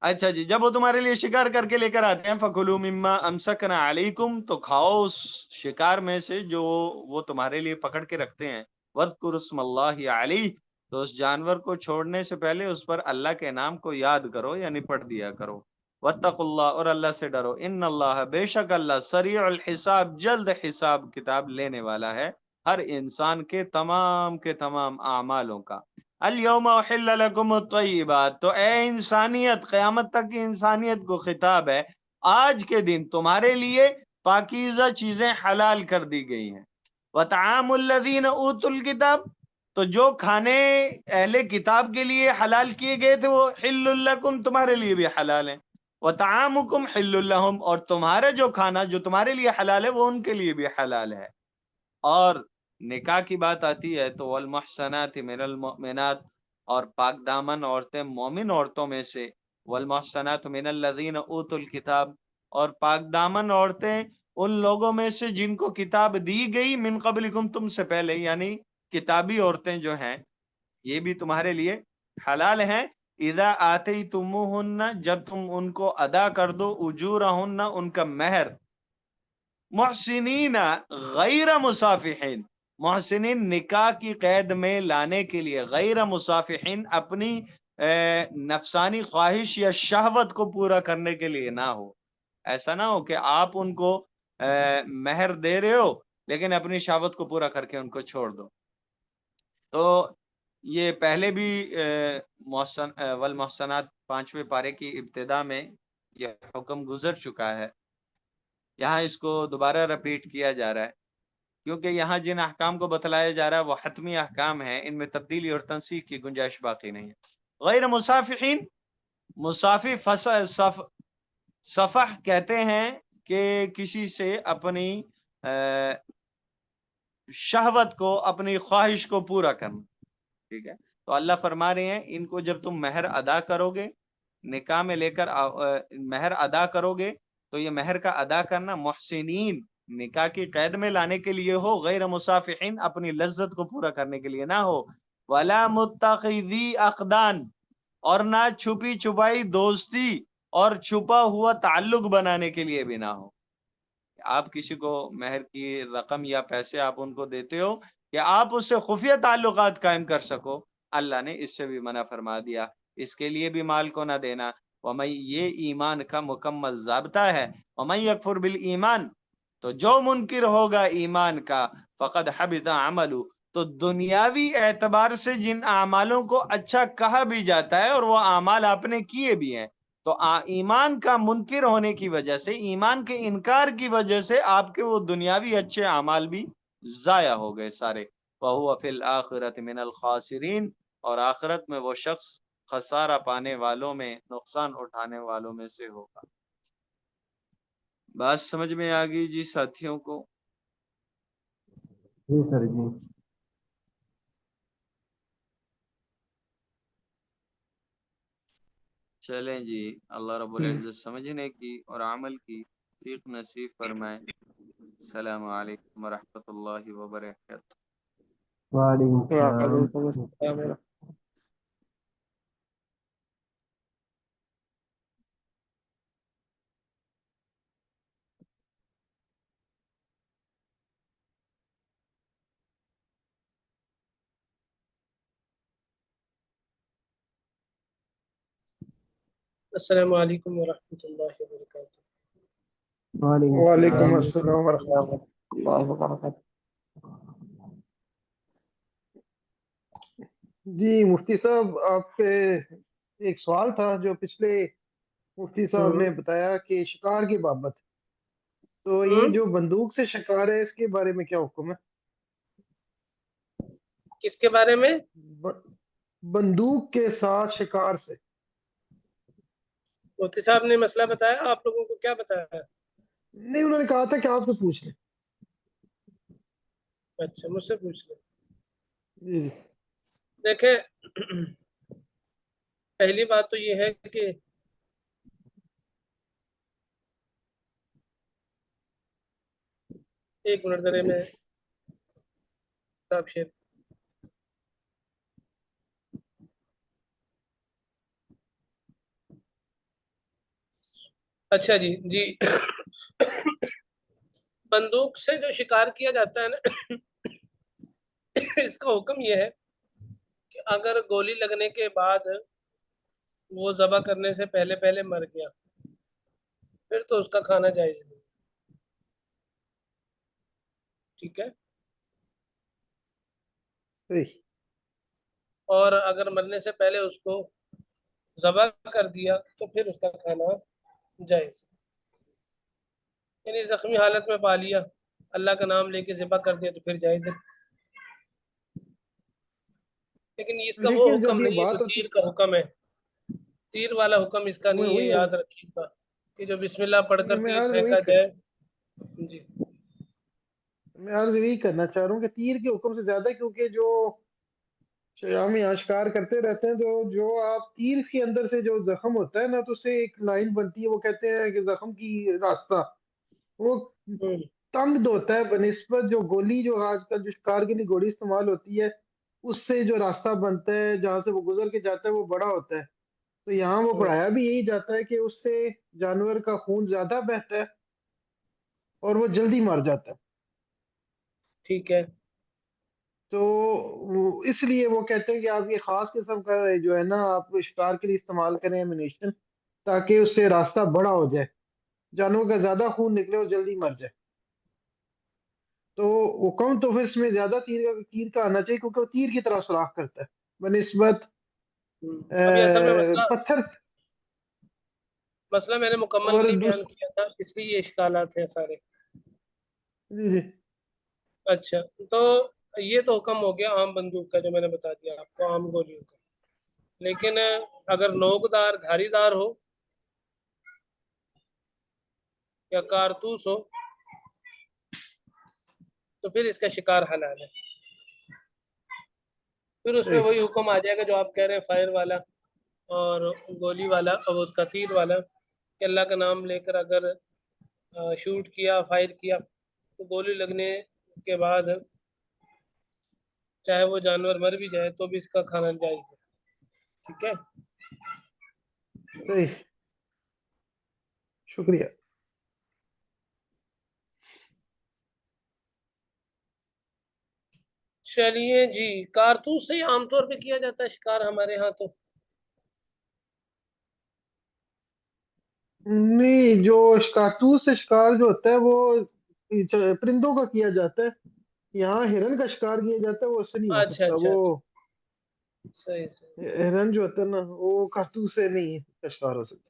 اچھا جی، جب وہ تمہارے لیے شکار کر کے لے کر آتے ہیں، فَكُلُوا مِمَّا أَمْسَكْنَا عَلَيْكُمْ، تو کھاؤ اس شکار میں سے جو وہ تمہارے لیے پکڑ کے رکھتے ہیں، وَاذْكُرُوا اسْمَ اللَّهِ عَلَيْهِ، تو اس جانور کو چھوڑنے سے پہلے اس پر اللہ کے نام کو یاد کرو، یعنی پڑھ دیا کرو۔ وَاتَّقُوا اللَّهَ، اور اللہ سے ڈرو، إِنَّ اللَّهَ، بے شک اللہ، سریع الحساب، جلد حساب کتاب لینے والا ہے ہر انسان کے تمام اعمالوں کا۔ اليوم احل لکم الطیبات، تو اے انسانیت، قیامت تک کی انسانیت کو خطاب ہے، آج کے دن تمہارے لیے پاکیزہ چیزیں حلال کر دی گئی ہیں۔ وطعام الذین اوتوا الکتاب، تو جو کھانے اہل کتاب کے لیے حلال کیے گئے تھے وہ حل لکم، تمہارے لیے بھی حلال ہیں۔ وطعامکم حل لہم، اور تمہارا جو کھانا جو تمہارے لیے حلال ہے وہ ان کے لیے بھی حلال ہے۔ اور نکاح کی بات آتی ہے تو والمحصنات من المؤمنات، اور پاک دامن عورتیں مومن عورتوں میں سے، والمحصنات من الذین اوتوا الکتاب، اور پاک دامن عورتیں ان لوگوں میں سے جن کو کتاب دی گئی، من قبلکم، تم سے پہلے، یعنی کتابی عورتیں جو ہیں یہ بھی تمہارے لیے حلال ہیں۔ اذا آتیتموہن، جب تم ان کو ادا کر دو، اجورہن، ان کا مہر، محسنین غیر مسافحین، محسنین نکاح کی قید میں لانے کے لیے، غیر مسافحین اپنی نفسانی خواہش یا شہوت کو پورا کرنے کے لیے نہ ہو۔ ایسا نہ ہو کہ آپ ان کو مہر دے رہے ہو لیکن اپنی شہوت کو پورا کر کے ان کو چھوڑ دو۔ تو یہ پہلے بھی والمحسنات 5ویں پارے کی ابتدا میں یہ حکم گزر چکا ہے، یہاں اس کو دوبارہ رپیٹ کیا جا رہا ہے کیونکہ یہاں جن احکام کو بتلایا جا رہا ہے وہ حتمی احکام ہیں، ان میں تبدیلی اور تنسیخ کی گنجائش باقی نہیں ہے۔ غیر مسافحین، مسافح صفح کہتے ہیں کہ کسی سے اپنی شہوت کو، اپنی خواہش کو پورا کرنا، ٹھیک ہے؟ تو اللہ فرما رہے ہیں ان کو جب تم مہر ادا کرو گے، نکاح میں لے کر مہر ادا کرو گے، تو یہ مہر کا ادا کرنا محسنین، نکاح کی قید میں لانے کے لیے ہو، غیر مسافحین اپنی لذت کو پورا کرنے کے لیے نہ ہو، ولا متخذی اخدان، اور نہ چھپی چھپائی دوستی اور چھپا ہوا تعلق بنانے کے لیے بھی نہ ہو۔ آپ کسی کو مہر کی رقم یا پیسے آپ ان کو دیتے ہو کہ آپ اس سے خفیہ تعلقات قائم کر سکو، اللہ نے اس سے بھی منع فرما دیا، اس کے لیے بھی مال کو نہ دینا۔ وَمَن، یہ ایمان کا مکمل ضابطہ ہے، وَمَن يَكْفُرْ بِالْإِيمَانِ، تو جو منکر ہوگا ایمان کا، فقد حبط عملہ، تو دنیاوی اعتبار سے جن اعمالوں کو اچھا کہا بھی جاتا ہے اور وہ اعمال آپ نے کیے بھی ہیں، تو ایمان کا منکر ہونے کی وجہ سے، ایمان کے انکار کی وجہ سے آپ کے وہ دنیاوی اچھے اعمال بھی ضائع ہو گئے سارے. وَهُوَ فِي الْآخِرَةِ مِنَ الْخَاسِرِينَ، اور آخرت میں وہ شخص خسارہ پانے والوں میں، نقصان اٹھانے والوں میں سے ہوگا. بات سمجھ میں آ گئی جی ساتھیوں کو؟ جی سر جی. چلیں جی، اللہ رب العزت سمجھنے کی اور عمل کی توفیق نصیب فرمائے. السلام علیکم ورحمۃ اللہ وبرکاتہ. وعلیکم السلام. وعلیکم السلام. السلام علیکم ورحمۃ اللہ وبرکاتہ. وعلیکم وعلیکم السلام. السلام ورحمۃ اللہ وبرکاتہ. جی مفتی صاحب، آپ کے ایک سوال تھا جو پچھلے مفتی صاحب نے بتایا کہ شکار کی بابت، تو یہ جو بندوق سے شکار ہے اس کے بارے میں کیا حکم ہے؟ کس کے بارے میں؟ بندوق کے ساتھ شکار سے. مفتی صاحب نے مسئلہ بتایا، آپ لوگوں کو کیا بتایا ہے؟ نہیں، انہوں نے کہا تھا کہ آپ سے پوچھ لیں. اچھا، مجھ سے پوچھ لیں. جی جی. دیکھیں، پہلی بات تو یہ ہے کہ ایک منٹ ذرا میں کتاب شیئر. اچھا جی جی. بندوق سے جو شکار کیا جاتا ہے نا، اس کا حکم یہ ہے کہ اگر گولی لگنے کے بعد وہ ذبح کرنے سے پہلے مر گیا، پھر تو اس کا کھانا جائز نہیں. ٹھیک ہے؟ صحیح. اور اگر مرنے سے پہلے اس کو ذبح کر دیا تو پھر اس کا کھانا جائز. یعنی زخمی حالت میں پا لیا، اللہ کا نام لے کے ذبح کر دیا تو پھر جائز ہے. لیکن اس کا وہ لیکن جب حکم یہ نہیں ہے جو بات ہوتی، تیر کا حکم ہے. تیر والا حکم اس کا نہیں ہے، وہی یاد رکھیے گا کہ جو بسم اللہ پڑھ کر میں تیر عرض پھینکا جائے. جی میں عرض یہی کرنا چاہ رہا ہوں کہ تیر کے حکم سے زیادہ، کیونکہ جو شیام آشکار کرتے رہتے ہیں جو آپ تیر کے اندر سے جو زخم ہوتا ہے نا، تو اسے ایک لائن بنتی ہے، وہ کہتے ہیں کہ زخم کی راستہ وہ تنگ ہوتا ہے بنسبت جو گولی، جو آج کل جو شکار کے لیے گولی استعمال ہوتی ہے، اس سے جو راستہ بنتا ہے جہاں سے وہ گزر کے جاتا ہے وہ بڑا ہوتا ہے. تو یہاں وہ پڑھایا بھی یہی جاتا ہے کہ اس سے جانور کا خون زیادہ بہتا ہے اور وہ جلدی مر جاتا ہے. ٹھیک ہے. تو اس لیے وہ کہتے ہیں کہ آپ یہ خاص قسم کا جو ہے نا آپ شکار کے لیے استعمال کریں ایمونیشن، تاکہ اس سے راستہ بڑا ہو جائے، جانور کا زیادہ خون نکلے اور جلدی مر جائے. تو حکم تو پھر اس میں زیادہ تیر کا آنا چاہیے، کیونکہ وہ تیر کی طرح سوراخ کرتا ہے بنسبت ابھی اصل میں پتھر. مسئلہ میں نے مکمل اور نہیں بیان کیا تھا، اس لیے یہ اشکالات ہیں سارے. جی جی. اچھا، تو یہ تو حکم ہو گیا عام بندوق کا جو میں نے بتا دیا آپ کو، عام گولیوں کا. لیکن اگر نوک دار دھاری دار ہو یا کارتوس ہو تو پھر اس کا شکار حلال ہے. پھر اس میں وہی حکم آ جائے گا جو آپ کہہ رہے ہیں، فائر والا اور گولی والا اور اس کا تیر والا، کہ اللہ کا نام لے کر اگر شوٹ کیا، فائر کیا، تو گولی لگنے کے بعد چاہے وہ جانور مر بھی جائے تو بھی اس کا کھانا جائز ہے. ٹھیک ہے؟ صحیح، شکریہ. چلیے جی. کارتوس سے ہی عام طور پہ کیا جاتا ہے شکار ہمارے ہاں. تو نہیں، جو کارتوس سے شکار جو ہوتا ہے وہ پرندوں کا کیا جاتا ہے. یہاں ہرن کا شکار کیا جاتا ہے، وہ اس سے نہیں ہو اچھا سکتا. اچھا وہ صحیح. ہرن جو ہوتا ہے نا وہ کارتوس سے نہیں کا شکار ہو سکتا.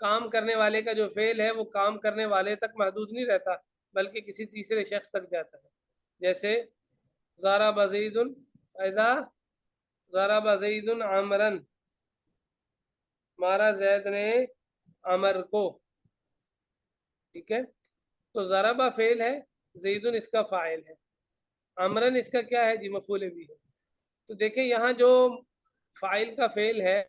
کام کرنے والے کا جو فعل ہے وہ کام کرنے والے تک محدود نہیں رہتا بلکہ کسی تیسرے شخص تک جاتا ہے. جیسے ضرب زید اذا ضرب زید عمرا، مارا زید نے عمر کو. ٹھیک ہے، تو ضربہ فعل ہے، زیدن اس کا فاعل ہے، عمرن اس کا کیا ہے جی مفعول بھی ہے. تو دیکھیں یہاں جو فاعل کا فعل ہے،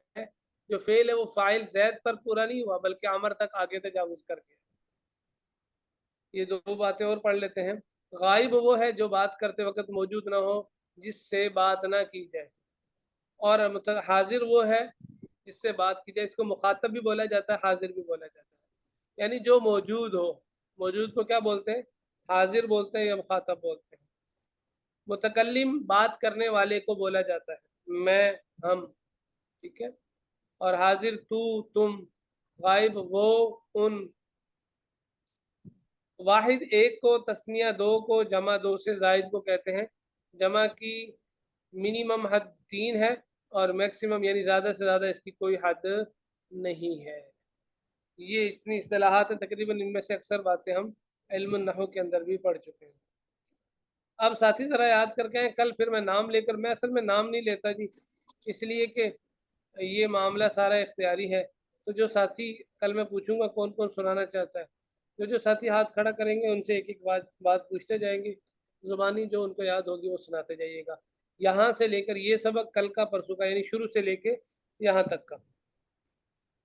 جو فعل ہے وہ فاعل زید پر پورا نہیں ہوا بلکہ عمر تک آگے تجاوز کر گیا. یہ دو باتیں اور پڑھ لیتے ہیں. غائب وہ ہے جو بات کرتے وقت موجود نہ ہو جس سے بات نہ کی جائے، اور حاضر وہ ہے جس سے بات کی جائے. اس کو مخاطب بھی بولا جاتا ہے، حاضر بھی بولا جاتا ہے. یعنی جو موجود ہو، موجود کو کیا بولتے ہیں؟ حاضر بولتے ہیں یا مخاطب بولتے ہیں. متکلم بات کرنے والے کو بولا جاتا ہے، میں، ہم. ٹھیک ہے، اور حاضر تو، تم. غائب وہ، ان. واحد ایک کو، تثنیہ دو کو، جمع دو سے زائد کو کہتے ہیں. جمع کی منیمم حد 3 ہے اور میکسیمم یعنی زیادہ سے زیادہ اس کی کوئی حد نہیں ہے. یہ اتنی اصطلاحات ہیں، تقریباً ان میں سے اکثر باتیں ہم علم النحو کے اندر بھی پڑھ چکے ہیں. اب ساتھی ذرا یاد کر کے آئیں، کل پھر میں نام لے کر، میں اصل میں نام نہیں لیتا جی، اس لیے کہ یہ معاملہ سارا اختیاری ہے. تو جو ساتھی کل میں پوچھوں گا کون کون سنانا چاہتا ہے، جو ساتھی ہاتھ کھڑا کریں گے ان سے ایک ایک بات پوچھتے جائیں گے، زبانی جو ان کو یاد ہوگی وہ سناتے جائیے گا. یہاں سے لے کر یہ سبق کل کا پرسوں کا، یعنی شروع سے لے کے یہاں تک کا.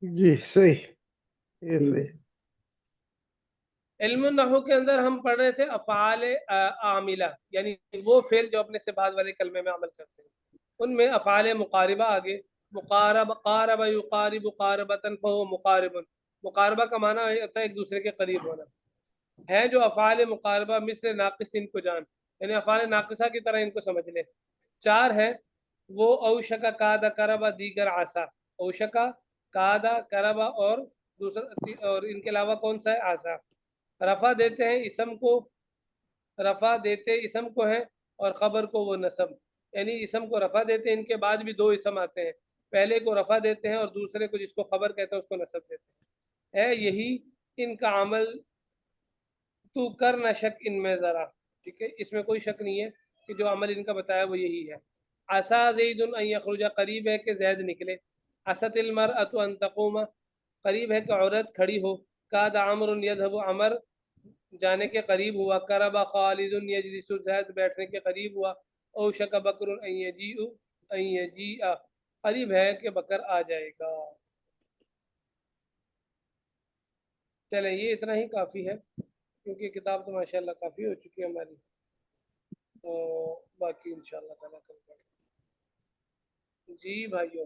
جی صحیح، یہ صحیح. علم النحو کے اندر ہم پڑھ رہے تھے افعال عاملہ، یعنی وہ فعل جو اپنے سے بعد والے کلمے میں عمل کرتے ہیں. ان میں افعال مقاربہ آگے، مقارب، قارب یقارب قاربۃ فہو مقارب. مقاربہ کا معنی ہوتا ہے ایک دوسرے کے قریب ہونا. ہے جو افعال مقاربہ مثل ناقص ان کو جان، یعنی افعال ناقصہ کی طرح ان کو سمجھ لے. 4 ہے وہ اوشکا، کادا، کربا، دیگر آسا. اوشکا، کادا، کربا اور دوسرا، اور ان کے علاوہ کون سا ہے؟ آسا. رفع دیتے ہیں اسم کو، رفع دیتے اسم کو ہے، اور خبر کو وہ نصب، یعنی اسم کو رفع دیتے ہیں. ان کے بعد بھی 2 اسم آتے ہیں، پہلے کو رفع دیتے ہیں اور دوسرے کو جس کو خبر کہتے ہیں اس کو نصب دیتے ہیں. ہے یہی ان کا عمل، تو کر نہ شک ان میں ذرا. ٹھیک ہے، اس میں کوئی شک نہیں ہے کہ جو عمل ان کا بتایا وہ یہی ہے. عسا زید ان یخرج، قریب ہے کہ زید نکلے. عست المرأۃ ان تقوم، قریب ہے کہ عورت کھڑی ہو. کاد عمر یذهب، عمر جانے کے قریب ہوا. کرب خالد یجلس، زید بیٹھنے کے قریب ہوا. اوشک بکر ان یجیء، قریب ہے کہ بکر آ جائے گا. چلیں یہ اتنا ہی کافی ہے کیونکہ کتاب تو ماشاءاللہ کافی ہو چکی ہے ہماری، تو باقی انشاءاللہ تعالیٰ کل پڑھیں. جی بھائیو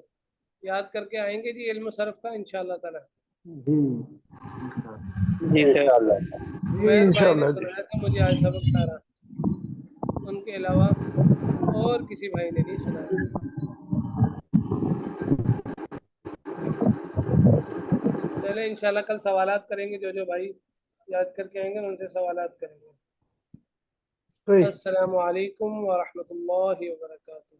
یاد کر کے آئیں گے جی علم صرف کا انشاءاللہ تعالیٰ. جی انشاءاللہ. جی عمیر بھائی نے انشاءاللہ جی. سنایا تھا مجھے آج سبق سارا، ان کے علاوہ اور کسی بھائی نے نہیں سنایا. چلے انشاءاللہ کل سوالات کریں گے، جو بھائی یاد کر کے آئیں گے ان سے سوالات کریں گے. صحیح. السلام علیکم ورحمۃ اللہ وبرکاتہ.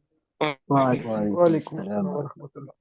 وعلیکم وعلیکم السلام. السلام ورحمۃ اللہ.